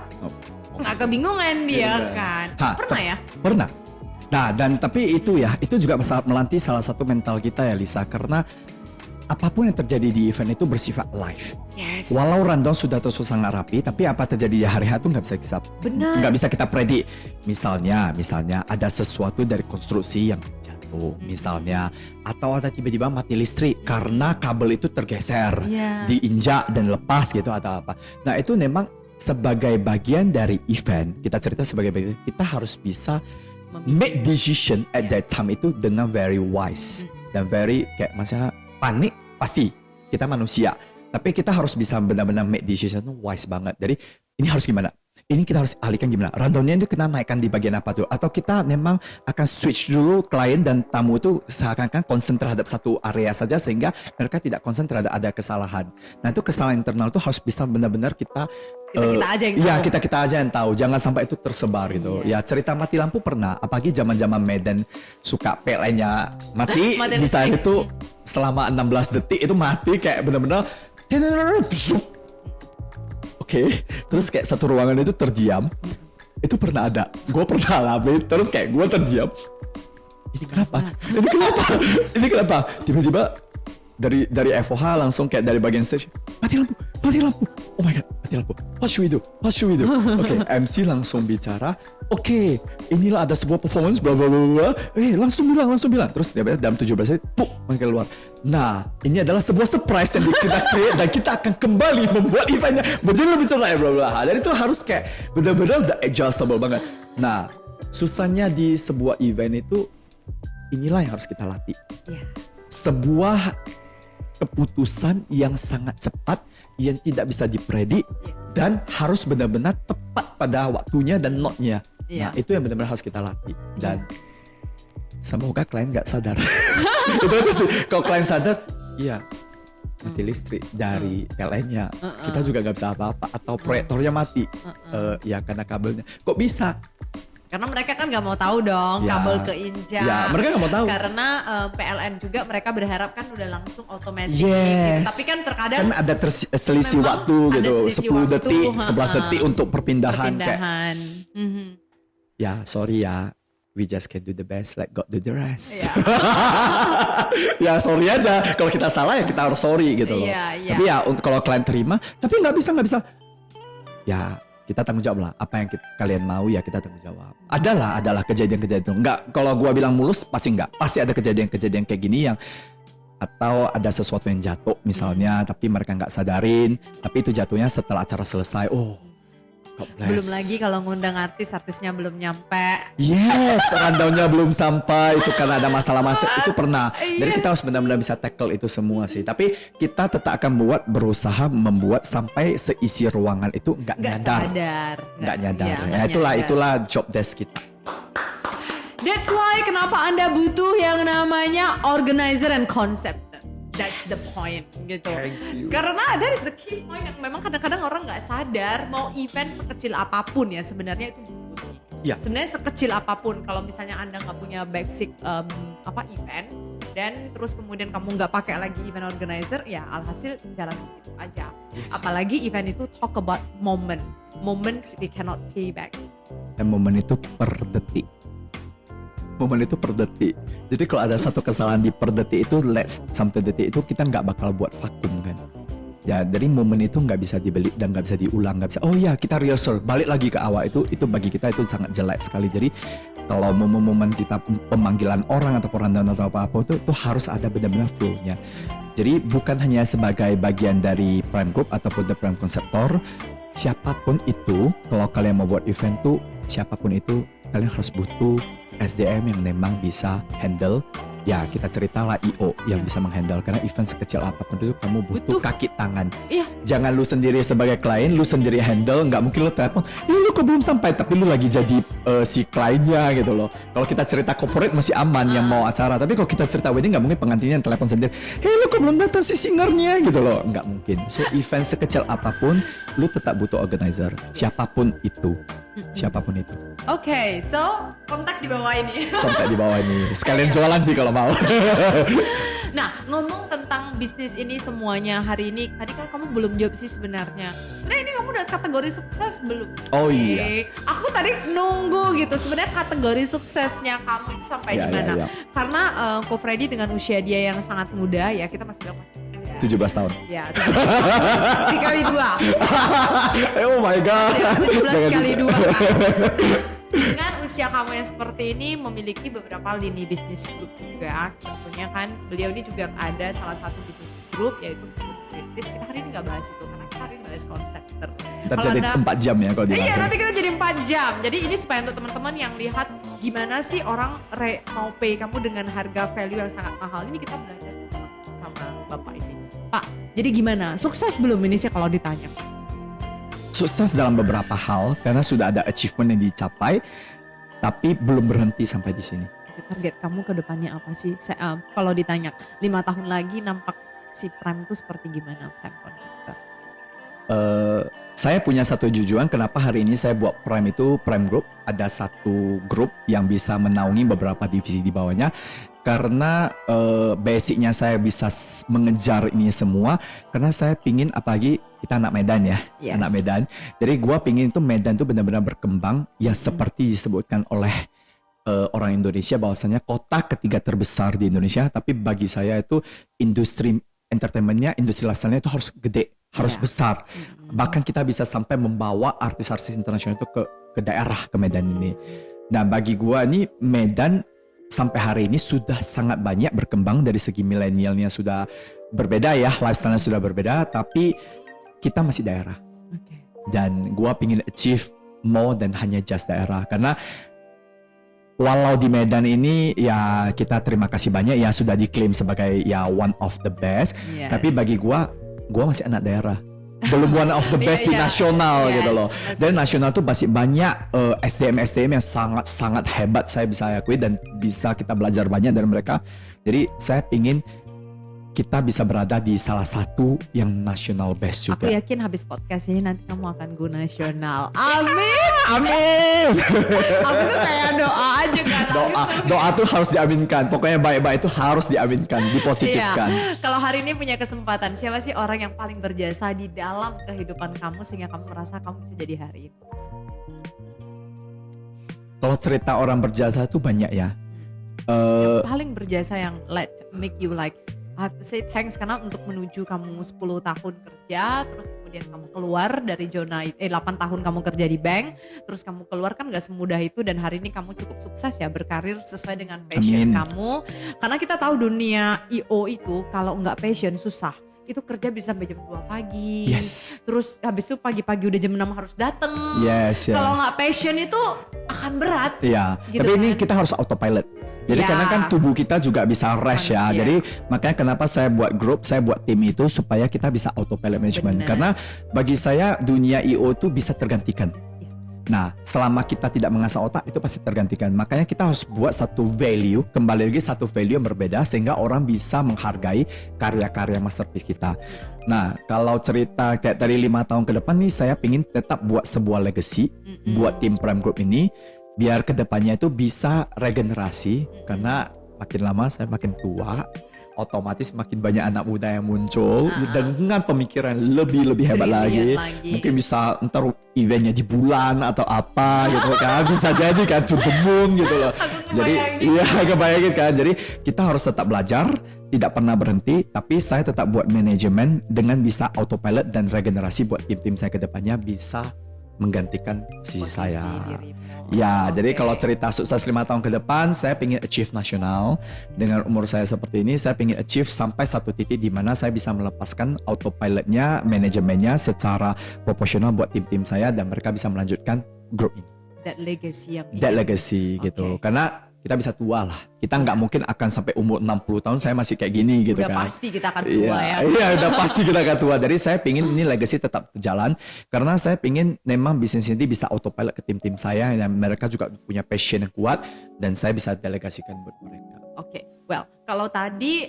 nggak kebingungan dia kan. Pernah ya? Pernah. Nah dan tapi itu juga melatih salah satu mental kita ya Lisa, karena apapun yang terjadi di event itu bersifat live. Yes. Walau rundown sudah tersusun sangat rapi, tapi apa terjadi di hari H itu nggak bisa kita predik. Misalnya ada sesuatu dari konstruksi yang misalnya, atau ada tiba-tiba mati listrik karena kabel itu tergeser, diinjak dan lepas gitu atau apa. Nah itu memang sebagai bagian dari event, kita cerita sebagai bagian, kita harus bisa make decision at that time itu dengan very wise dan very kayak maksudnya panik pasti kita manusia. Tapi kita harus bisa benar-benar make decision tuh wise banget. Jadi ini harus gimana? Ini kita harus alihkan gimana? Rundownnya itu kena naikkan di bagian apa tuh? Atau kita memang akan switch dulu klien dan tamu itu seakan-akan konsen terhadap satu area saja sehingga mereka tidak konsen terhadap ada kesalahan. Nah itu kesalahan internal itu harus bisa benar-benar kita Kita aja yang ya tahu. kita aja yang tahu. Jangan sampai itu tersebar gitu. Ya cerita mati lampu pernah. Apalagi zaman-zaman Medan suka PLN-nya mati. Mati Bisa listrik. itu selama 16 detik itu mati kayak benar-benar. Oke, terus kayak satu ruangan itu terdiam. Itu pernah ada. Gue pernah alami. Terus kayak gue terdiam. Ini kenapa? Ini kenapa? Ini kenapa? Tiba-tiba dari FOH langsung kayak dari bagian stage. Mati lampu, mati lampu. Oh my god, mati lampu. What should we do? What should we do? Oke, MC langsung bicara. Oke, inilah ada sebuah performance bla bla bla bla. Langsung bilang. Terus dia dalam 17 menit, mereka keluar. Nah, ini adalah sebuah surprise yang kita create dan kita akan kembali membuat eventnya menjadi lebih cepat bla bla. Dan itu harus kayak benar-benar udah adjustable banget. Nah, susahnya di sebuah event itu inilah yang harus kita latih. Iya. Sebuah keputusan yang sangat cepat yang tidak bisa dipredik dan harus benar-benar tepat pada waktunya dan notnya. Iya. Nah itu yang benar-benar harus kita latih dan semoga klien nggak sadar. Itu aja sih. Kalau klien sadar, iya mati listrik dari PLN-nya, kita juga nggak bisa apa-apa. Atau proyektornya mati, ya karena kabelnya. Kok bisa? Karena mereka kan nggak mau tahu dong Ya. kabel keinjak. Ya, mereka nggak mau tahu. Karena PLN juga mereka berharap kan udah langsung otomatis Yes. gitu. Tapi kan terkadang Kan ada selisih memang waktu ada gitu, selisih 10 waktu, detik, 11 detik untuk perpindahan. Kayak, perpindahan. Mhm. ya sorry ya, we just can do the best, let God do the rest. Iya. Ya sorry aja, kalau kita salah ya kita harus sorry gitu loh. Iya, iya. Tapi ya untuk kalau klien terima, tapi nggak bisa. Ya kita tanggung jawab lah, apa yang kalian mau ya kita tanggung jawab. Adalah kejadian-kejadian itu. Nggak, kalau gua bilang mulus pasti nggak. Pasti ada kejadian-kejadian kayak gini yang atau ada sesuatu yang jatuh misalnya, tapi mereka nggak sadarin, tapi itu jatuhnya setelah acara selesai. Oh, God bless. Belum lagi kalau ngundang artisnya belum nyampe. Yes, rundownnya belum sampai itu karena ada masalah macet itu pernah. Jadi Iya. kita harus benar-benar bisa tackle itu semua sih. Tapi kita tetap akan berusaha membuat sampai seisi ruangan itu nggak nyadar, nggak nyadar. Iya, Ya, nggak nyadar. itulah job desk kita. That's why kenapa Anda butuh yang namanya organizer and concept. That's the point gitu. Thank you. Karena that is the key point yang memang kadang-kadang orang nggak sadar mau event sekecil apapun ya sebenarnya itu butuh. Ya. Sebenarnya sekecil apapun kalau misalnya Anda nggak punya basic event dan terus kemudian kamu nggak pakai lagi event organizer ya alhasil jalan gitu aja. Apalagi event itu talk about moments we cannot pay back. Dan momen itu per detik. Jadi kalau ada satu kesalahan di per detik itu, sampai detik itu kita nggak bakal buat vakum kan. Ya, dari momen itu nggak bisa dibeli dan nggak bisa diulang, nggak bisa. Oh ya, kita rehearsal, balik lagi ke awal itu bagi kita itu sangat jelek sekali. Jadi kalau momen-momen kita pemanggilan orang atau rundown atau apa-apa itu harus ada benar-benar flow-nya. Jadi bukan hanya sebagai bagian dari Prime Group ataupun The Prime Conceptor, siapapun itu, kalau kalian mau buat event tuh, siapapun itu, kalian harus butuh SDM yang memang bisa handle. Ya kita ceritalah IO yang bisa menghandle. Karena event sekecil apapun itu kamu butuh kaki tangan. Iya. Jangan lu sendiri sebagai klien, lu sendiri handle. Nggak mungkin lu telepon, lu kok belum sampai, tapi lu lagi jadi si kliennya gitu loh. Kalau kita cerita corporate masih aman yang mau acara. Tapi kalau kita cerita wedding nggak mungkin pengantinnya yang telepon sendiri, lu kok belum datang si singernya gitu loh. Nggak mungkin. So event sekecil apapun, lu tetap butuh organizer. Siapapun itu. Oke, so kontak di bawah ini. Kontak di bawah ini. Sekalian jualan sih kalau mau. Nah, ngomong tentang bisnis ini semuanya hari ini, tadi kan kamu belum jawab sih sebenarnya. Sebenarnya ini kamu udah kategori sukses belum? Oh iya. Aku tadi nunggu gitu. Sebenarnya kategori suksesnya kamu itu sampai Iya, di mana? iya, iya. Karena Ko Freddy dengan usia dia yang sangat muda ya, kita masih bilang masih muda. 17 tahun. Ya, 3 kali 2. Oh my god. Ya, 17 Jangan kali gitu. 2 kan. Dengan usia kamu yang seperti ini memiliki beberapa lini bisnis grup juga. Tentunya kan beliau ini juga ada salah satu bisnis grup yaitu Kritis. Kita hari ini nggak bahas itu karena kita hari ini bahas konseptor. Ntar jadi 4 jam ya kalau Iya, dilangsung. nanti kita jadi 4 jam. Jadi ini supaya untuk teman-teman yang lihat gimana sih orang mau pay kamu dengan harga value yang sangat mahal. Ini kita belajar sama Bapak ini. Pak, jadi gimana? Sukses belum ini sih kalau ditanya? Sukses dalam beberapa hal karena sudah ada achievement yang dicapai, tapi belum berhenti sampai di sini. Target kamu ke depannya apa sih? Kalau ditanya 5 tahun lagi nampak si Prime itu seperti gimana Prime Contractor? Saya punya satu tujuan kenapa hari ini saya buat Prime itu Prime Group. Ada satu grup yang bisa menaungi beberapa divisi di bawahnya. Karena basicnya saya bisa mengejar ini semua. Karena saya pingin, apalagi kita anak Medan ya. Yes. Anak Medan. Jadi gua pingin itu Medan itu benar-benar berkembang. Ya seperti disebutkan oleh orang Indonesia bahwasanya kota ketiga terbesar di Indonesia. Tapi bagi saya itu industri entertainmentnya, industri lifestyle-nya itu harus gede, harus besar. Bahkan kita bisa sampai membawa artis-artis internasional itu ke daerah, ke Medan ini. Nah bagi gua ini Medan sampai hari ini sudah sangat banyak berkembang dari segi milenialnya sudah berbeda ya, lifestyle-nya sudah berbeda, tapi kita masih daerah. Dan gua pingin achieve more than hanya just daerah, karena walau di Medan ini ya kita terima kasih banyak ya sudah diklaim sebagai ya one of the best, tapi bagi gua masih anak daerah. Belum one of the best di nasional gitu loh. Dan nasional tuh masih banyak SDM yang sangat hebat, saya bisa akui, dan bisa kita belajar banyak dari mereka. Jadi saya pingin kita bisa berada di salah satu yang national best juga. Aku yakin habis podcast ini nanti kamu akan go nasional. Amin. Amin. Aku tuh kayak doa aja kan. Doa tuh harus diaminkan. Pokoknya baik-baik itu harus diaminkan, dipositifkan. Iya. Kalau hari ini punya kesempatan, siapa sih orang yang paling berjasa di dalam kehidupan kamu sehingga kamu merasa kamu bisa jadi hari ini? Kalau cerita orang berjasa tuh banyak ya. Yang paling berjasa yang make you like I have to say thanks, karena untuk menuju kamu 10 tahun kerja, terus kemudian kamu keluar dari zona 8 tahun kamu kerja di bank, terus kamu keluar kan gak semudah itu, dan hari ini kamu cukup sukses ya berkarir sesuai dengan passion kamu. Karena kita tahu dunia IO itu kalau nggak passion susah. Itu kerja bisa sampai jam 2 pagi. Yes. Terus habis itu pagi-pagi udah jam 6 harus datang. Yes. Kalau nggak passion itu akan berat. Iya. Gitu Tapi kan? ini kita harus autopilot. Jadi karena kan tubuh kita juga bisa rest ya. Jadi makanya kenapa saya buat grup, saya buat tim itu supaya kita bisa autopilot management. Karena bagi saya dunia IO itu bisa tergantikan. Nah, selama kita tidak mengasah otak itu pasti tergantikan. Makanya kita harus buat satu value, kembali lagi satu value yang berbeda sehingga orang bisa menghargai karya-karya masterpiece kita. Nah, kalau cerita kayak dari 5 tahun ke depan nih, saya pingin tetap buat sebuah legacy buat tim Prime Group ini, biar kedepannya itu bisa regenerasi. Karena makin lama saya makin tua, otomatis makin banyak anak muda yang muncul dengan pemikiran lebih hebat lagi. Mungkin bisa ntar eventnya di bulan atau apa gitu kan, bisa jadi kan to the moon gitu loh. Jadi iya kebayangin kan. Jadi kita harus tetap belajar, tidak pernah berhenti, tapi saya tetap buat manajemen dengan bisa autopilot dan regenerasi buat tim-tim saya kedepannya bisa menggantikan posisi saya. Ya, jadi kalau cerita sukses 5 tahun ke depan, saya ingin achieve nasional. Dengan umur saya seperti ini, saya ingin achieve sampai satu titik di mana saya bisa melepaskan autopilotnya, manajemennya secara proporsional buat tim-tim saya dan mereka bisa melanjutkan grup ini. That legacy gitu. Karena kita bisa tua lah. Kita nggak mungkin akan sampai umur 60 tahun saya masih kayak gini gitu kan. Udah pasti kita akan tua ya. Iya, udah pasti kita akan tua. Jadi saya pingin ini legacy tetap berjalan. Karena saya pingin memang bisnis ini bisa autopilot ke tim-tim saya. Dan mereka juga punya passion yang kuat. Dan saya bisa delegasikan buat mereka. Oke, well, kalau tadi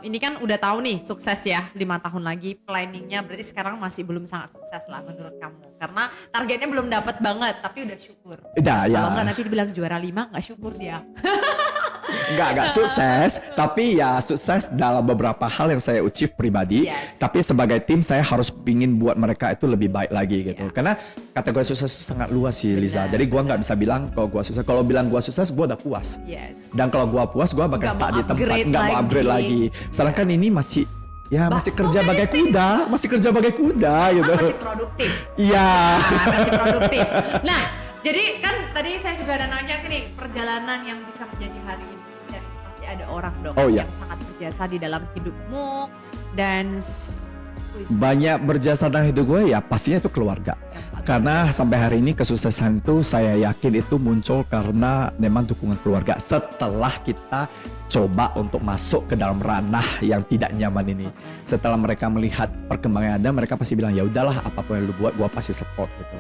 ini kan udah tahu nih sukses ya 5 tahun lagi planningnya, berarti sekarang masih belum sangat sukses lah menurut kamu, karena targetnya belum dapat banget, tapi udah syukur. Kalau nggak nanti dibilang juara 5 nggak syukur dia. Enggak sukses, tapi ya sukses dalam beberapa hal yang saya achieve pribadi. Tapi sebagai tim saya harus pingin buat mereka itu lebih baik lagi gitu. Karena kategori sukses itu sangat luas sih Liza. Jadi gua nggak bisa bilang kalau gua sukses. Kalau bilang gua sukses, gua udah puas. Dan kalau gua puas, gua bakal start di tempat, nggak mau upgrade lagi. Sedangkan ini masih kerja bagai kuda, gitu. Masih produktif. Iya. Masih produktif. Nah, jadi kan tadi saya juga ada nanya nih, perjalanan yang bisa menjadi hari ini, dan pasti ada orang dong yang sangat berjasa di dalam hidupmu dan banyak berjasa dalam hidup gue ya pastinya itu keluarga. Karena sampai hari ini kesuksesan itu saya yakin itu muncul karena memang dukungan keluarga setelah kita coba untuk masuk ke dalam ranah yang tidak nyaman ini. Setelah mereka melihat perkembangan Anda, mereka pasti bilang ya udahlah apapun yang lu buat gua pasti support gitu.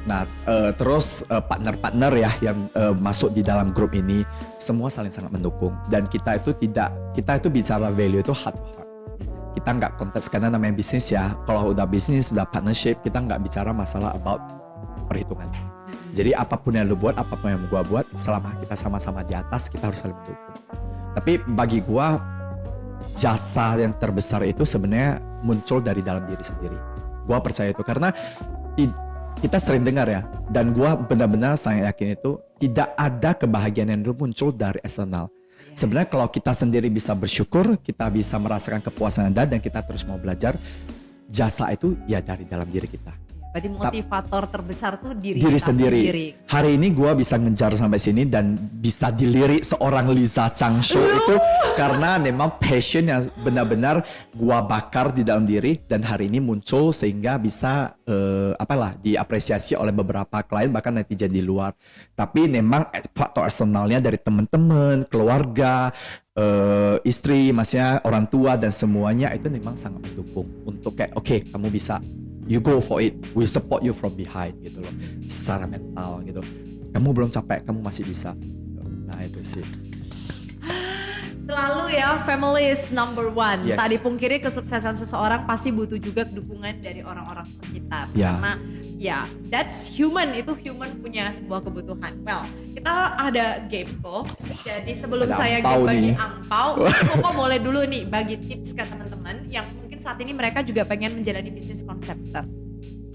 Nah, terus partner-partner ya yang masuk di dalam grup ini semua saling sangat mendukung dan kita itu bicara value itu heart to heart. Kita nggak konteks karena namanya bisnis ya. Kalau udah bisnis, udah partnership, kita nggak bicara masalah about perhitungan. Jadi apapun yang lu buat, apapun yang gua buat, selama kita sama-sama di atas, kita harus saling mendukung. Tapi bagi gua jasa yang terbesar itu sebenarnya muncul dari dalam diri sendiri. Gua percaya itu karena kita sering dengar ya, dan gua benar-benar sangat yakin itu tidak ada kebahagiaan yang muncul dari eksternal. Sebenarnya kalau kita sendiri bisa bersyukur, kita bisa merasakan kepuasan dan kita terus mau belajar, jasa itu ya dari dalam diri kita. Berarti motivator terbesar tuh diri sendiri. Hari ini gue bisa ngejar sampai sini dan bisa dilirik seorang Lisa Changsho itu karena memang passion yang benar-benar gue bakar di dalam diri dan hari ini muncul sehingga bisa diapresiasi oleh beberapa klien bahkan netizen di luar. Tapi memang faktor eksternalnya dari teman-teman, keluarga, istri, maksudnya orang tua dan semuanya itu memang sangat mendukung untuk kayak oke, kamu bisa. You go for it, we support you from behind gitu loh, secara mental gitu. Kamu belum capek, kamu masih bisa. Nah itu sih. Selalu ya, family is number one. Yes. Tak dipungkiri kesuksesan seseorang pasti butuh juga dukungan dari orang-orang sekitar. Yeah. Karena ya, that's human, itu human punya sebuah kebutuhan. Well, kita ada game kok. Jadi sebelum ada saya angpau bagi nih. angpau, Koko boleh dulu nih bagi tips ke teman-teman yang mungkin saat ini mereka juga pengen menjalani bisnis konseptor.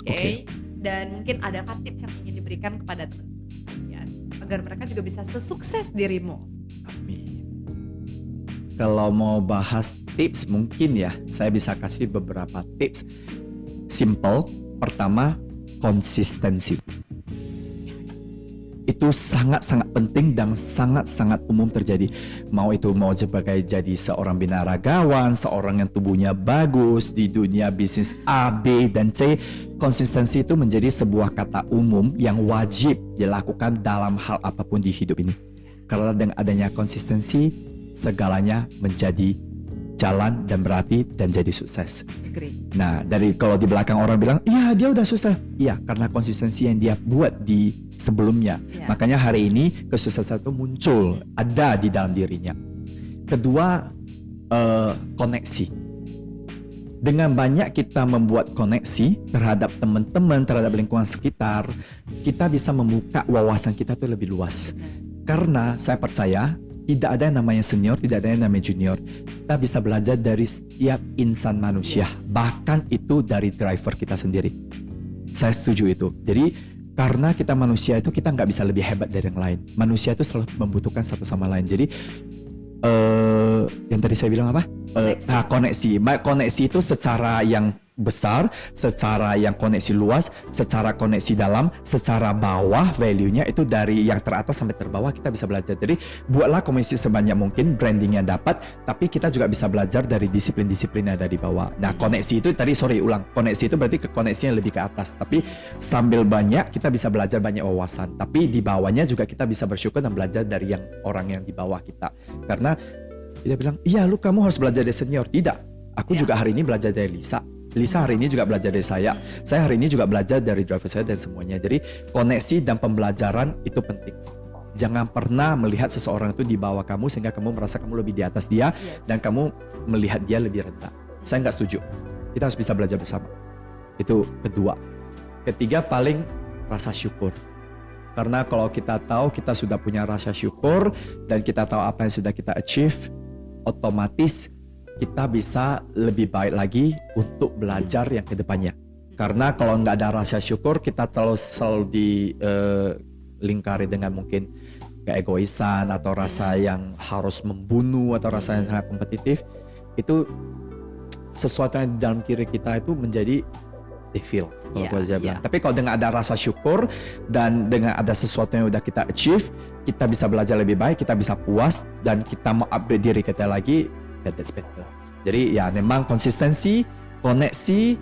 Oke. Dan mungkin adakah tips yang ingin diberikan kepada teman-teman ya, agar mereka juga bisa sesukses dirimu? Amin. Kalau mau bahas tips mungkin ya, saya bisa kasih beberapa tips. Simple. Pertama, konsistensi. Itu sangat-sangat penting dan sangat-sangat umum terjadi. Mau sebagai jadi seorang binaragawan, seorang yang tubuhnya bagus di dunia bisnis A, B, dan C, konsistensi itu menjadi sebuah kata umum yang wajib dilakukan dalam hal apapun di hidup ini. Karena dengan adanya konsistensi, segalanya menjadi jalan dan berapi dan jadi sukses. Agree. Nah, dari kalau di belakang orang bilang, iya dia udah sukses. Iya, karena konsistensi yang dia buat di sebelumnya. Yeah. Makanya hari ini kesuksesan itu muncul, ada di dalam dirinya. Kedua, koneksi. Dengan banyak kita membuat koneksi terhadap teman-teman, terhadap lingkungan sekitar, kita bisa membuka wawasan kita tuh lebih luas. Karena saya percaya tidak ada yang namanya senior, tidak ada yang namanya junior. Kita bisa belajar dari setiap insan manusia, bahkan itu dari driver kita sendiri. Saya setuju itu. Jadi karena kita manusia itu kita nggak bisa lebih hebat dari yang lain. Manusia itu selalu membutuhkan satu sama lain. Jadi yang tadi saya bilang apa? Koneksi. Koneksi itu secara yang besar, secara yang koneksi luas, secara koneksi dalam, secara bawah, value-nya itu dari yang teratas sampai terbawah kita bisa belajar. Jadi buatlah koneksi sebanyak mungkin, brandingnya dapat, tapi kita juga bisa belajar dari disiplin-disiplin yang ada di bawah. Nah koneksi itu tadi koneksi itu berarti ke koneksinya lebih ke atas, tapi sambil banyak kita bisa belajar banyak wawasan, tapi di bawahnya juga kita bisa bersyukur dan belajar dari yang orang yang di bawah kita. Karena dia bilang, iya kamu harus belajar dari senior. Tidak, aku juga hari ini belajar dari Lisa hari ini juga belajar dari saya hari ini juga belajar dari driver saya dan semuanya. Jadi koneksi dan pembelajaran itu penting. Jangan pernah melihat seseorang itu di bawah kamu sehingga kamu merasa kamu lebih di atas dia, dan kamu melihat dia lebih rendah. Saya nggak setuju. Kita harus bisa belajar bersama. Itu kedua. Ketiga, paling rasa syukur. Karena kalau kita tahu kita sudah punya rasa syukur dan kita tahu apa yang sudah kita achieve, otomatis kita bisa lebih baik lagi untuk belajar yang kedepannya. Karena kalau nggak ada rasa syukur, kita selalu dilingkari dengan mungkin keegoisan atau rasa yang harus membunuh atau rasa yang sangat kompetitif. Itu sesuatu yang di dalam diri kita itu menjadi devil. Tapi kalau dengan ada rasa syukur dan dengan ada sesuatu yang udah kita achieve, kita bisa belajar lebih baik, kita bisa puas dan kita mau upgrade diri kita lagi. That's better. Jadi ya memang konsistensi, koneksi,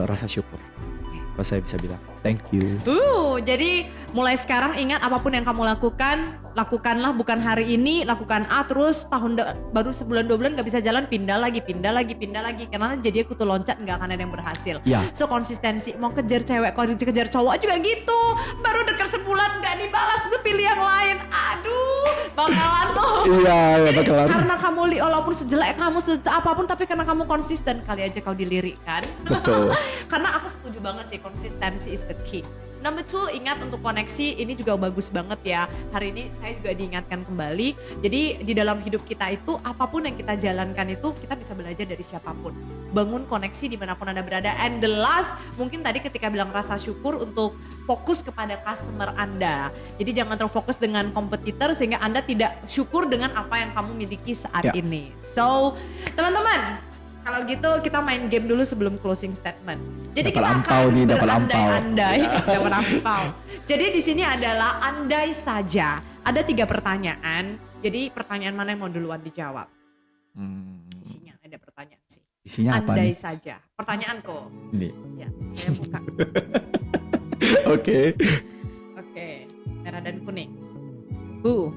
rasa syukur. Kalau saya bisa bilang thank you. Jadi mulai sekarang ingat apapun yang kamu lakukan, lakukanlah bukan hari ini, lakukan A terus baru sebulan 2 bulan gak bisa jalan, pindah lagi. Karena jadi kutu loncat gak akan ada yang berhasil. Ya. So konsistensi, mau kejar cewek, kalau kejar cowok juga gitu. Baru dekat sebulan gak dibalas, gue pilih yang lain. Aduh, bakalan lo. Iya, bakalan. Karena kamu walaupun sejelek kamu, apapun, tapi karena kamu konsisten, kali aja kau dilirik kan. Betul. Karena aku setuju banget sih, konsistensi is the key. Number 2, ingat untuk koneksi, ini juga bagus banget ya. Hari ini saya juga diingatkan kembali. Jadi di dalam hidup kita itu, apapun yang kita jalankan itu, kita bisa belajar dari siapapun. Bangun koneksi dimanapun Anda berada. And the last, mungkin tadi ketika bilang rasa syukur, untuk fokus kepada customer Anda. Jadi jangan terfokus dengan kompetitor sehingga Anda tidak syukur dengan apa yang kamu miliki saat ini. So, teman-teman, kalau gitu kita main game dulu sebelum closing statement. Jadi dapat kita ampau akan nih, dapat berandai-andai, dapat ampau. Jadi di sini adalah andai saja. Ada 3 pertanyaan. Jadi pertanyaan mana yang mau duluan dijawab? Isinya ada pertanyaan sih. Isinya apa andai nih? saja. Pertanyaanku. Ini. Ya, saya buka. Oke. Oke, merah dan kuning. Wow.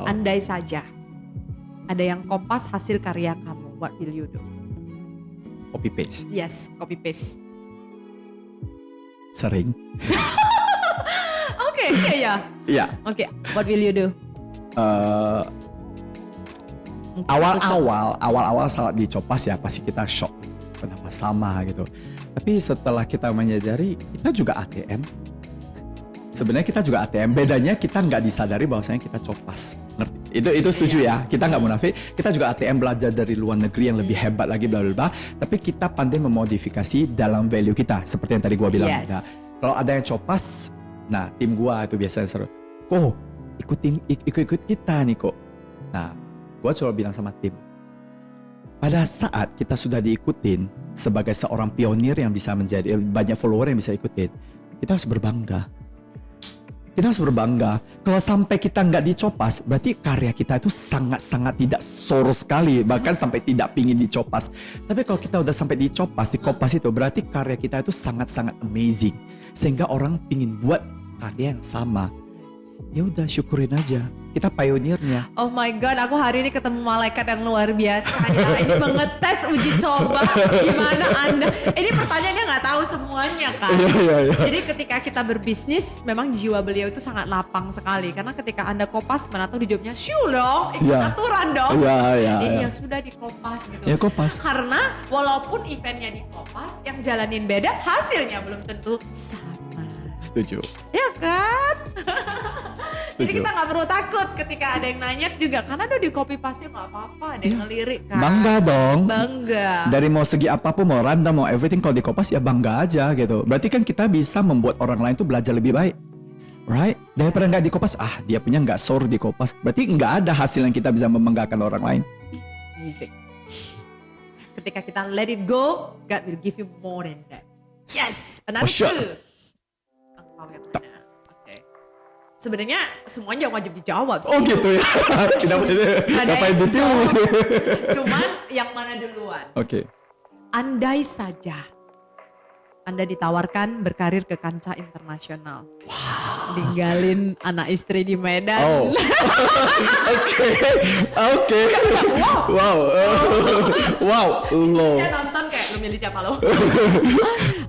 Andai saja ada yang kopas hasil karya kamu, what will you do? Copy paste. Yes, copy paste. Sering. Oke, iya ya. Iya. Oke, what will you do? Awal-awal saat dicopas ya pasti kita shock. Kenapa sama gitu. Tapi setelah kita menyadari kita juga ATM. Sebenarnya kita juga ATM. Bedanya kita nggak disadari bahwasanya kita copas. Ngerti? Itu setuju ya. Kita nggak munafik. Kita juga ATM belajar dari luar negeri yang lebih hebat lagi bla bla bla. Tapi kita pandai memodifikasi dalam value kita. Seperti yang tadi gua bilang. Yes. Nah, kalau ada yang copas, nah tim gua itu biasanya seru. Kok ikut kita nih kok. Nah, gua coba bilang sama tim. Pada saat kita sudah diikutin sebagai seorang pionir yang bisa menjadi banyak follower yang bisa ikutin, kita harus berbangga. Kita harus berbangga. Kalau sampai kita nggak dicopas, berarti karya kita itu sangat-sangat tidak sore sekali, bahkan sampai tidak pingin dicopas. Tapi kalau kita udah sampai dicopas, dikopas itu, berarti karya kita itu sangat-sangat amazing, sehingga orang pingin buat karya yang sama. Ya udah, syukurin aja. Kita pionirnya. Oh my god, aku hari ini ketemu malaikat yang luar biasa ya. Ini mengetes uji coba gimana Anda. Ini pertanyaannya nggak tahu semuanya kan. Iya. Jadi ketika kita berbisnis, memang jiwa beliau itu sangat lapang sekali. Karena ketika Anda kopas, mana tahu dijawabnya syuh dong, ikut aturan dong. Iya. Ini ya sudah dikopas gitu. Ya kopas. Karena walaupun eventnya dikopas, yang jalanin beda, hasilnya belum tentu sama. Setuju. Ya kan? Jadi kita gak perlu takut ketika ada yang nanya juga. Karena udah di copy paste gak apa-apa. Ada yang ngelirik kan. Bangga dong. Bangga. Dari mau segi apapun, mau random, mau everything, kalau dikopas ya bangga aja gitu. Berarti kan kita bisa membuat orang lain tuh belajar lebih baik. Right? Daripada gak dikopas, dia punya gak sore dikopas. Berarti gak ada hasil yang kita bisa membanggakan orang lain. Easy. Ketika kita let it go, God will give you more than that. Yes! Another sure. two. Angpau yang mana? Oke. Sebenarnya semuanya wajib dijawab sih. Oh gitu ya. Ngapain detail? Cuman yang mana duluan? Oke. Andai saja Anda ditawarkan berkarir ke kancah internasional. Ninggalin anak istri di Medan. Oh. Oke. Wow. Lo. Dia nonton kayak lu milih siapa lo?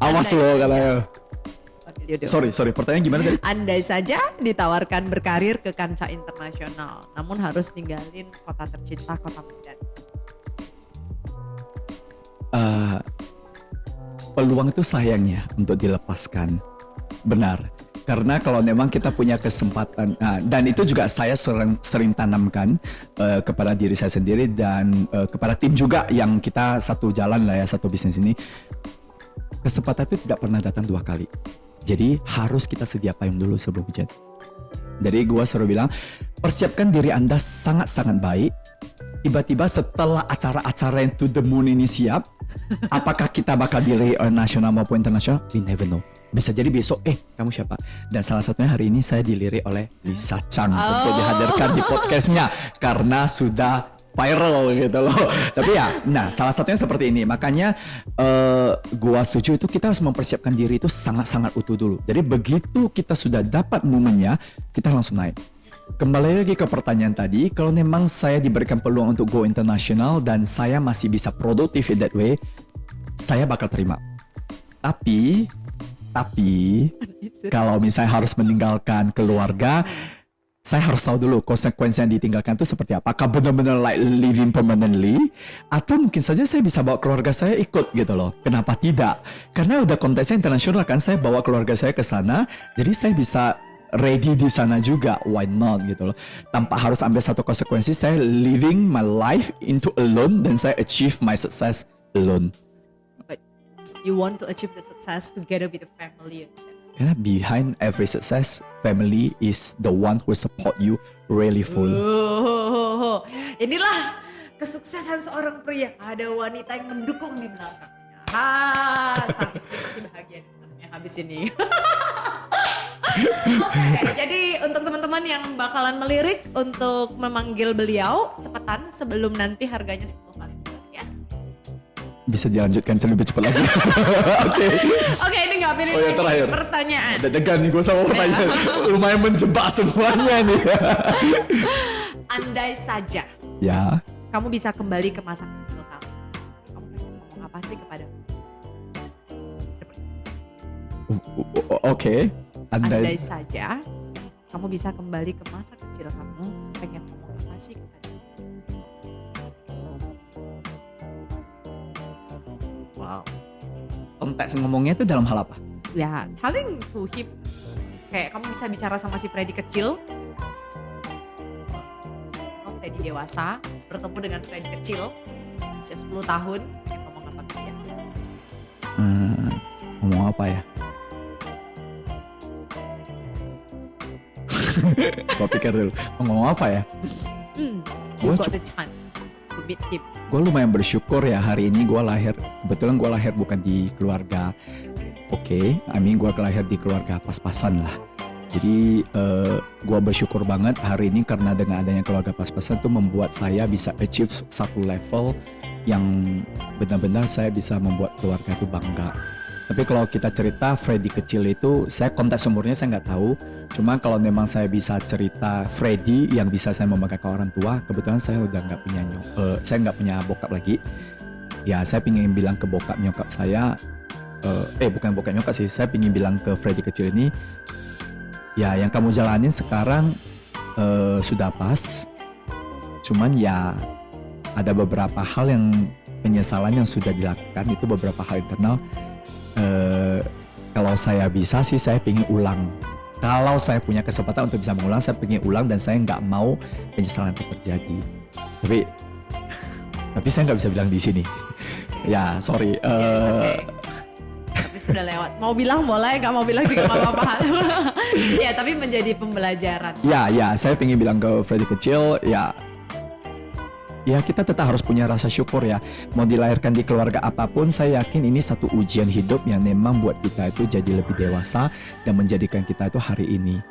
Awas lo katanya. Sorry. Pertanyaan gimana tadi? Andai saja ditawarkan berkarir ke kancah internasional, namun harus ninggalin kota tercinta, kota Medan. Peluang itu sayangnya untuk dilepaskan. Benar. Karena kalau memang kita punya kesempatan, dan itu juga saya sering tanamkan kepada diri saya sendiri dan kepada tim juga yang kita satu jalan lah ya, satu bisnis ini. Kesempatan itu tidak pernah datang 2 kali. Jadi harus kita sedia payung dulu sebelum hujan. Jadi gue selalu bilang, persiapkan diri Anda sangat-sangat baik. Tiba-tiba setelah acara-acara yang to the moon ini siap, apakah kita bakal dilirik nasional maupun internasional? We never know. Bisa jadi besok, kamu siapa? Dan salah satunya hari ini saya dilirik oleh Lisa Chang untuk dihadirkan di podcastnya. Karena sudah viral gitu loh. Tapi ya, nah salah satunya seperti ini. Makanya gua setuju itu kita harus mempersiapkan diri itu sangat-sangat utuh dulu. Jadi begitu kita sudah dapat momennya, kita langsung naik. Kembali lagi ke pertanyaan tadi, kalau memang saya diberikan peluang untuk go international dan saya masih bisa produktif in that way, saya bakal terima. Tapi kalau misalnya harus meninggalkan keluarga, saya harus tahu dulu konsekuensi yang ditinggalkan itu seperti apa. Apakah benar-benar like living permanently, atau mungkin saja saya bisa bawa keluarga saya ikut gitu loh. Kenapa tidak? Karena udah konteksnya internasional kan, saya bawa keluarga saya ke sana, jadi saya bisa ready di sana juga. Why not gitu loh. Tanpa harus ambil satu konsekuensi, saya living my life into alone dan saya achieve my success alone. But you want to achieve the success together with the family. Karena behind every success, family is the one who support you really full. Inilah kesuksesan seorang pria. Ada wanita yang mendukung di belakangnya. Sang istri pasti bahagia dengarnya habis ini. Oke, jadi untuk teman-teman yang bakalan melirik untuk memanggil beliau, cepetan sebelum nanti harganya 10 kali lipat ya. Bisa dilanjutkan lebih cepat lagi. Oke, ini nggak pilih yang terakhir. pertanyaan. Ada degan nih gue sama pertanyaan. Lumayan menjebak semuanya nih. Andai saja Ya. kamu bisa kembali ke masa kecil kamu pengen ngomong apa sih kepada Oke. Andai saja kamu bisa kembali ke masa kecil kamu, pengen ngomong apa sih kepada Wow. Konteks ngomongnya itu dalam hal apa? ya, telling to him, kayak kamu bisa bicara sama si Freddy kecil, kamu Freddy dewasa bertemu dengan Freddy kecil usia 10 tahun, pengen ngomong apa ke dia? Ngomong apa ya? Gue pikir dulu. Ngomong apa ya? You got the chance to meet him. Gue lumayan bersyukur ya hari ini gue lahir. Kebetulan gue lahir bukan di keluarga gue lahir di keluarga pas-pasan lah. Jadi gue bersyukur banget hari ini karena dengan adanya keluarga pas-pasan tuh membuat saya bisa achieve satu level yang benar-benar saya bisa membuat keluarga itu bangga. Tapi kalau kita cerita Freddy kecil itu, saya konteks umurnya saya nggak tahu. Cuma kalau memang saya bisa cerita Freddy yang bisa saya membanggakan orang tua, kebetulan saya udah nggak punya saya nggak punya bokap lagi. Ya saya pingin bilang ke bokap nyokap saya, bukan bokap nyokap sih, saya pingin bilang ke Freddy kecil ini, ya yang kamu jalanin sekarang sudah pas. Cuman ya ada beberapa hal yang penyesalan yang sudah dilakukan, itu beberapa hal internal. Kalau saya bisa sih saya pengen ulang. Kalau saya punya kesempatan untuk bisa mengulang, saya pengen ulang dan saya nggak mau penyesalan itu terjadi. Tapi saya nggak bisa bilang di sini. Ya sorry. Tapi sudah lewat. Mau bilang boleh, nggak mau bilang juga nggak apa-apa. Ya tapi menjadi pembelajaran. Ya saya pengen bilang ke Freddy kecil ya kita tetap harus punya rasa syukur ya. Mau dilahirkan di keluarga apapun, saya yakin ini satu ujian hidup yang memang buat kita itu jadi lebih dewasa dan menjadikan kita itu hari ini.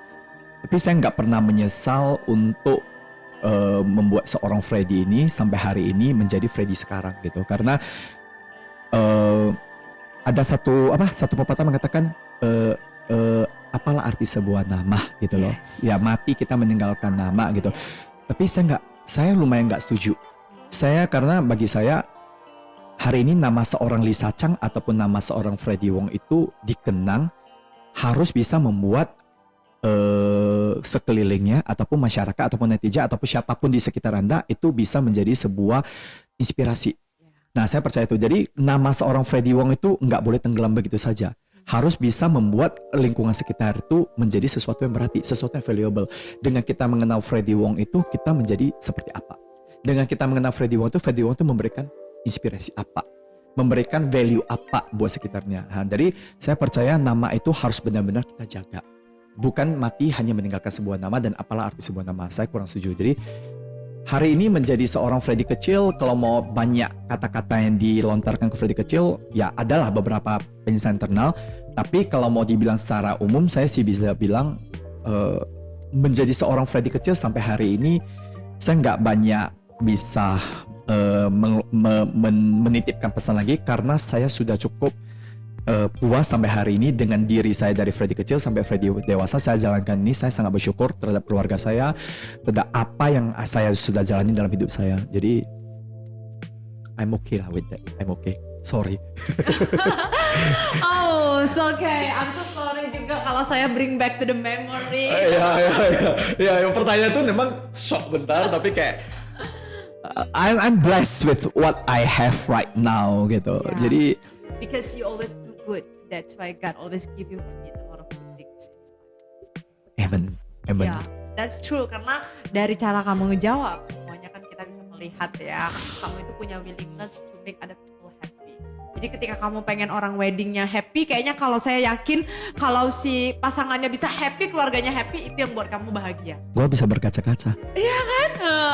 Tapi saya nggak pernah menyesal untuk membuat seorang Freddy ini sampai hari ini menjadi Freddy sekarang gitu. Karena ada satu pepatah mengatakan apalah arti sebuah nama gitu loh. Yes. Ya mati kita meninggalkan nama gitu. Tapi saya lumayan nggak setuju. Karena bagi saya hari ini nama seorang Lisa Chang ataupun nama seorang Freddy Wong itu dikenang harus bisa membuat sekelilingnya ataupun masyarakat ataupun netizen ataupun siapapun di sekitar Anda itu bisa menjadi sebuah inspirasi. Nah saya percaya itu. Jadi nama seorang Freddy Wong itu nggak boleh tenggelam begitu saja. Harus bisa membuat lingkungan sekitar itu menjadi sesuatu yang berarti, sesuatu yang valuable. Dengan kita mengenal Freddy Wong itu, kita menjadi seperti apa? Dengan kita mengenal Freddy Wong itu memberikan inspirasi apa? Memberikan value apa buat sekitarnya? Nah, jadi saya percaya nama itu harus benar-benar kita jaga. Bukan mati hanya meninggalkan sebuah nama dan apalah arti sebuah nama. Saya kurang setuju. Jadi hari ini menjadi seorang Freddy kecil, kalau mau banyak kata-kata yang dilontarkan ke Freddy kecil, ya adalah beberapa penyesalan internal. Tapi kalau mau dibilang secara umum, saya sih bisa bilang menjadi seorang Freddy kecil sampai hari ini, saya nggak banyak bisa menitipkan pesan lagi karena saya sudah cukup puas sampai hari ini dengan diri saya dari Freddy kecil sampai Freddy dewasa. Saya jalankan ini, saya sangat bersyukur terhadap keluarga saya, terhadap apa yang saya sudah jalani dalam hidup saya. Jadi I'm okay lah with that. I'm okay. Sorry. Oh, it's okay. I'm so sorry juga kalau saya bring back to the memory. Ya, yang pertanyaan tuh memang shock bentar, tapi kayak I'm blessed with what I have right now gitu. Yeah. Jadi Because you always do good, that's why God always give you a lot of good things. amen. Ya, that's true. Karena dari cara kamu ngejawab semuanya kan kita bisa melihat ya, kamu itu punya willingness to make other people happy. Jadi ketika kamu pengen orang weddingnya happy, kayaknya kalau saya yakin kalau si pasangannya bisa happy, keluarganya happy, itu yang buat kamu bahagia. Gue bisa berkaca-kaca. Iya kan?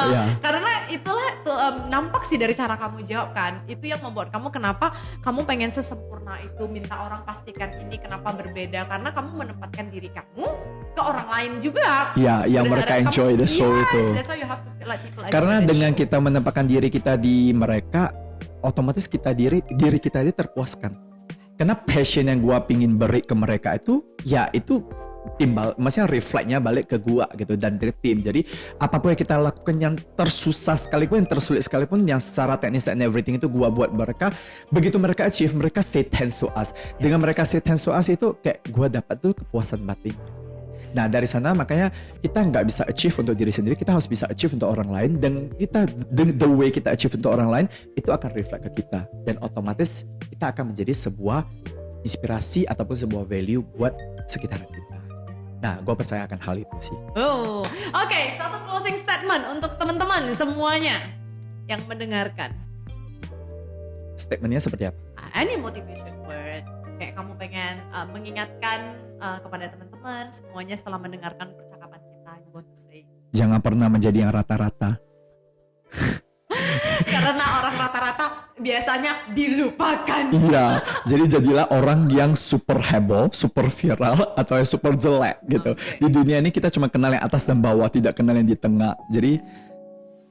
Iya. Karena itulah tuh, nampak sih dari cara kamu jawab kan. Itu yang membuat kamu kenapa kamu pengen sesempurna itu, minta orang pastikan ini kenapa berbeda. Karena kamu menempatkan diri kamu ke orang lain juga. Iya, yang mereka enjoy the show itu. Yes, that's how you have to let people enjoy Karena the dengan show. kita menempatkan diri kita di mereka, otomatis diri kita ini terpuaskan. Karena passion yang gua pingin beri ke mereka itu, ya itu maksudnya reflektnya balik ke gua gitu dan ke tim. Jadi apapun yang kita lakukan yang tersusah sekalipun, yang tersulit sekalipun, yang secara teknis and everything itu gua buat mereka, begitu mereka achieve, mereka say thanks to us. Dengan mereka say thanks to us itu kayak gua dapat tuh kepuasan batin. Nah dari sana makanya kita nggak bisa achieve untuk diri sendiri, kita harus bisa achieve untuk orang lain, dan kita the way kita achieve untuk orang lain itu akan reflect ke kita, dan otomatis kita akan menjadi sebuah inspirasi ataupun sebuah value buat sekitar kita. Nah gue percaya akan hal itu sih. Oh, oke, satu closing statement untuk teman-teman semuanya yang mendengarkan. Statementnya seperti apa? Any motivation word, kayak kamu pengen mengingatkan kepada teman-teman semuanya setelah mendengarkan percakapan kita, you want to say. Jangan pernah menjadi yang rata-rata. Karena orang rata-rata biasanya dilupakan. Iya, jadi jadilah orang yang super heboh, super viral, atau yang super jelek gitu. Okay. Di dunia ini kita cuma kenal yang atas dan bawah, tidak kenal yang di tengah. Jadi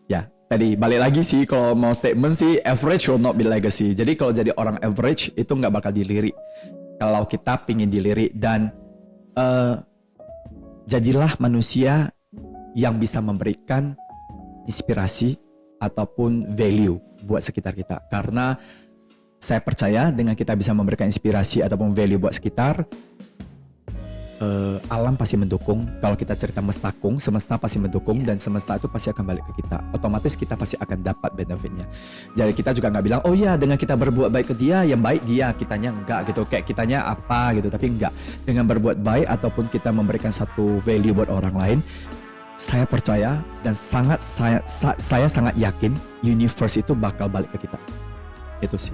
ya tadi balik lagi sih, kalau mau statement sih, average will not be legacy. Jadi kalau jadi orang average itu nggak bakal dilirik. Kalau kita pingin dilirik, dan jadilah manusia yang bisa memberikan inspirasi ataupun value buat sekitar kita. Karena saya percaya dengan kita bisa memberikan inspirasi ataupun value buat sekitar, alam pasti mendukung. Kalau kita cerita mestakung, semesta pasti mendukung, dan semesta itu pasti akan balik ke kita. Otomatis kita pasti akan dapat benefitnya. Jadi kita juga nggak bilang, oh ya dengan kita berbuat baik ke dia, yang baik dia, kitanya enggak gitu. Kayak kitanya apa gitu, tapi enggak. Dengan berbuat baik ataupun kita memberikan satu value buat orang lain, saya percaya dan saya sangat yakin universe itu bakal balik ke kita. Itu sih.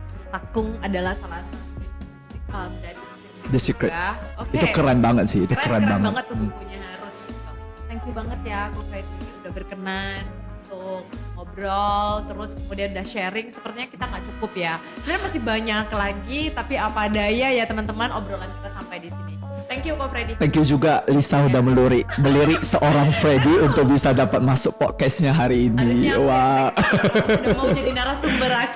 Mestakung adalah salah satu dari The Secret. juga. Oke. Itu keren banget sih, itu keren banget. tuh bukunya, harus. Thank you banget ya Ko Freddy udah berkenan untuk ngobrol, terus kemudian udah sharing. Sepertinya kita nggak cukup ya. Sebenarnya masih banyak lagi, tapi apa daya ya teman-teman, obrolan kita sampai di sini. Thank you Ko Freddy. Thank you juga Lisa udah melirik seorang Freddy untuk bisa dapat masuk podcastnya hari ini. Harusnya Wah. udah mau jadi narasumber aku.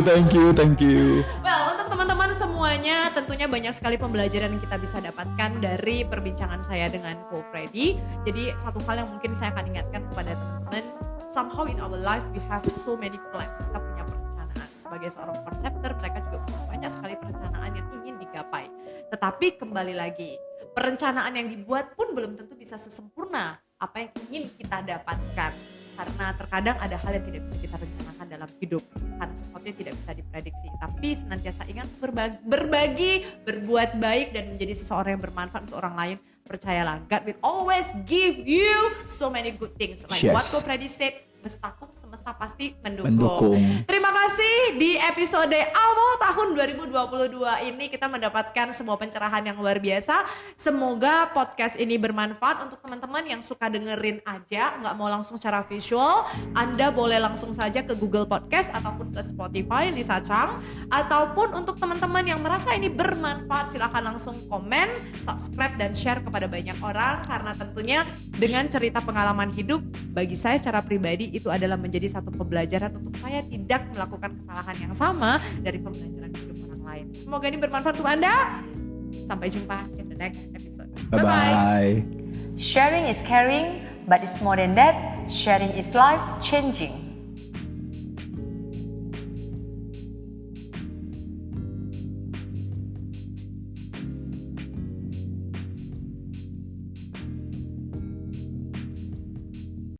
Thank you. Well, untuk teman-teman semuanya, tentunya banyak sekali pembelajaran yang kita bisa dapatkan dari perbincangan saya dengan Ko Freddy. Jadi satu hal yang mungkin saya akan ingatkan kepada teman-teman, somehow in our life we have so many plans. Kita punya perencanaan. Sebagai seorang konseptor, mereka juga punya banyak sekali perencanaan yang ingin digapai. Tetapi kembali lagi, perencanaan yang dibuat pun belum tentu bisa sesempurna apa yang ingin kita dapatkan. Karena terkadang ada hal yang tidak bisa kita rencanakan dalam hidup. Karena sesuatu yang tidak bisa diprediksi. Tapi senantiasa ingat berbagi, berbuat baik, dan menjadi seseorang yang bermanfaat untuk orang lain. Percayalah, God will always give you so many good things. Like Yes. what Ko Freddy said, Mestakung, semesta pasti Mendukung. Terima kasih di episode awal tahun 2022 ini kita mendapatkan sebuah pencerahan yang luar biasa. Semoga podcast ini bermanfaat untuk teman-teman yang suka dengerin aja, nggak mau langsung secara visual. Anda boleh langsung saja ke Google Podcast ataupun ke Spotify Lisa Chang. Ataupun untuk teman-teman yang merasa ini bermanfaat, silakan langsung komen, subscribe dan share kepada banyak orang. Karena tentunya dengan cerita pengalaman hidup, bagi saya secara pribadi itu adalah menjadi satu pembelajaran untuk saya tidak melakukan kesalahan yang sama dari pembelajaran hidup orang lain. Semoga ini bermanfaat untuk Anda. Sampai jumpa in the next episode. Bye-bye. Sharing is caring, but it's more than that. Sharing is life changing.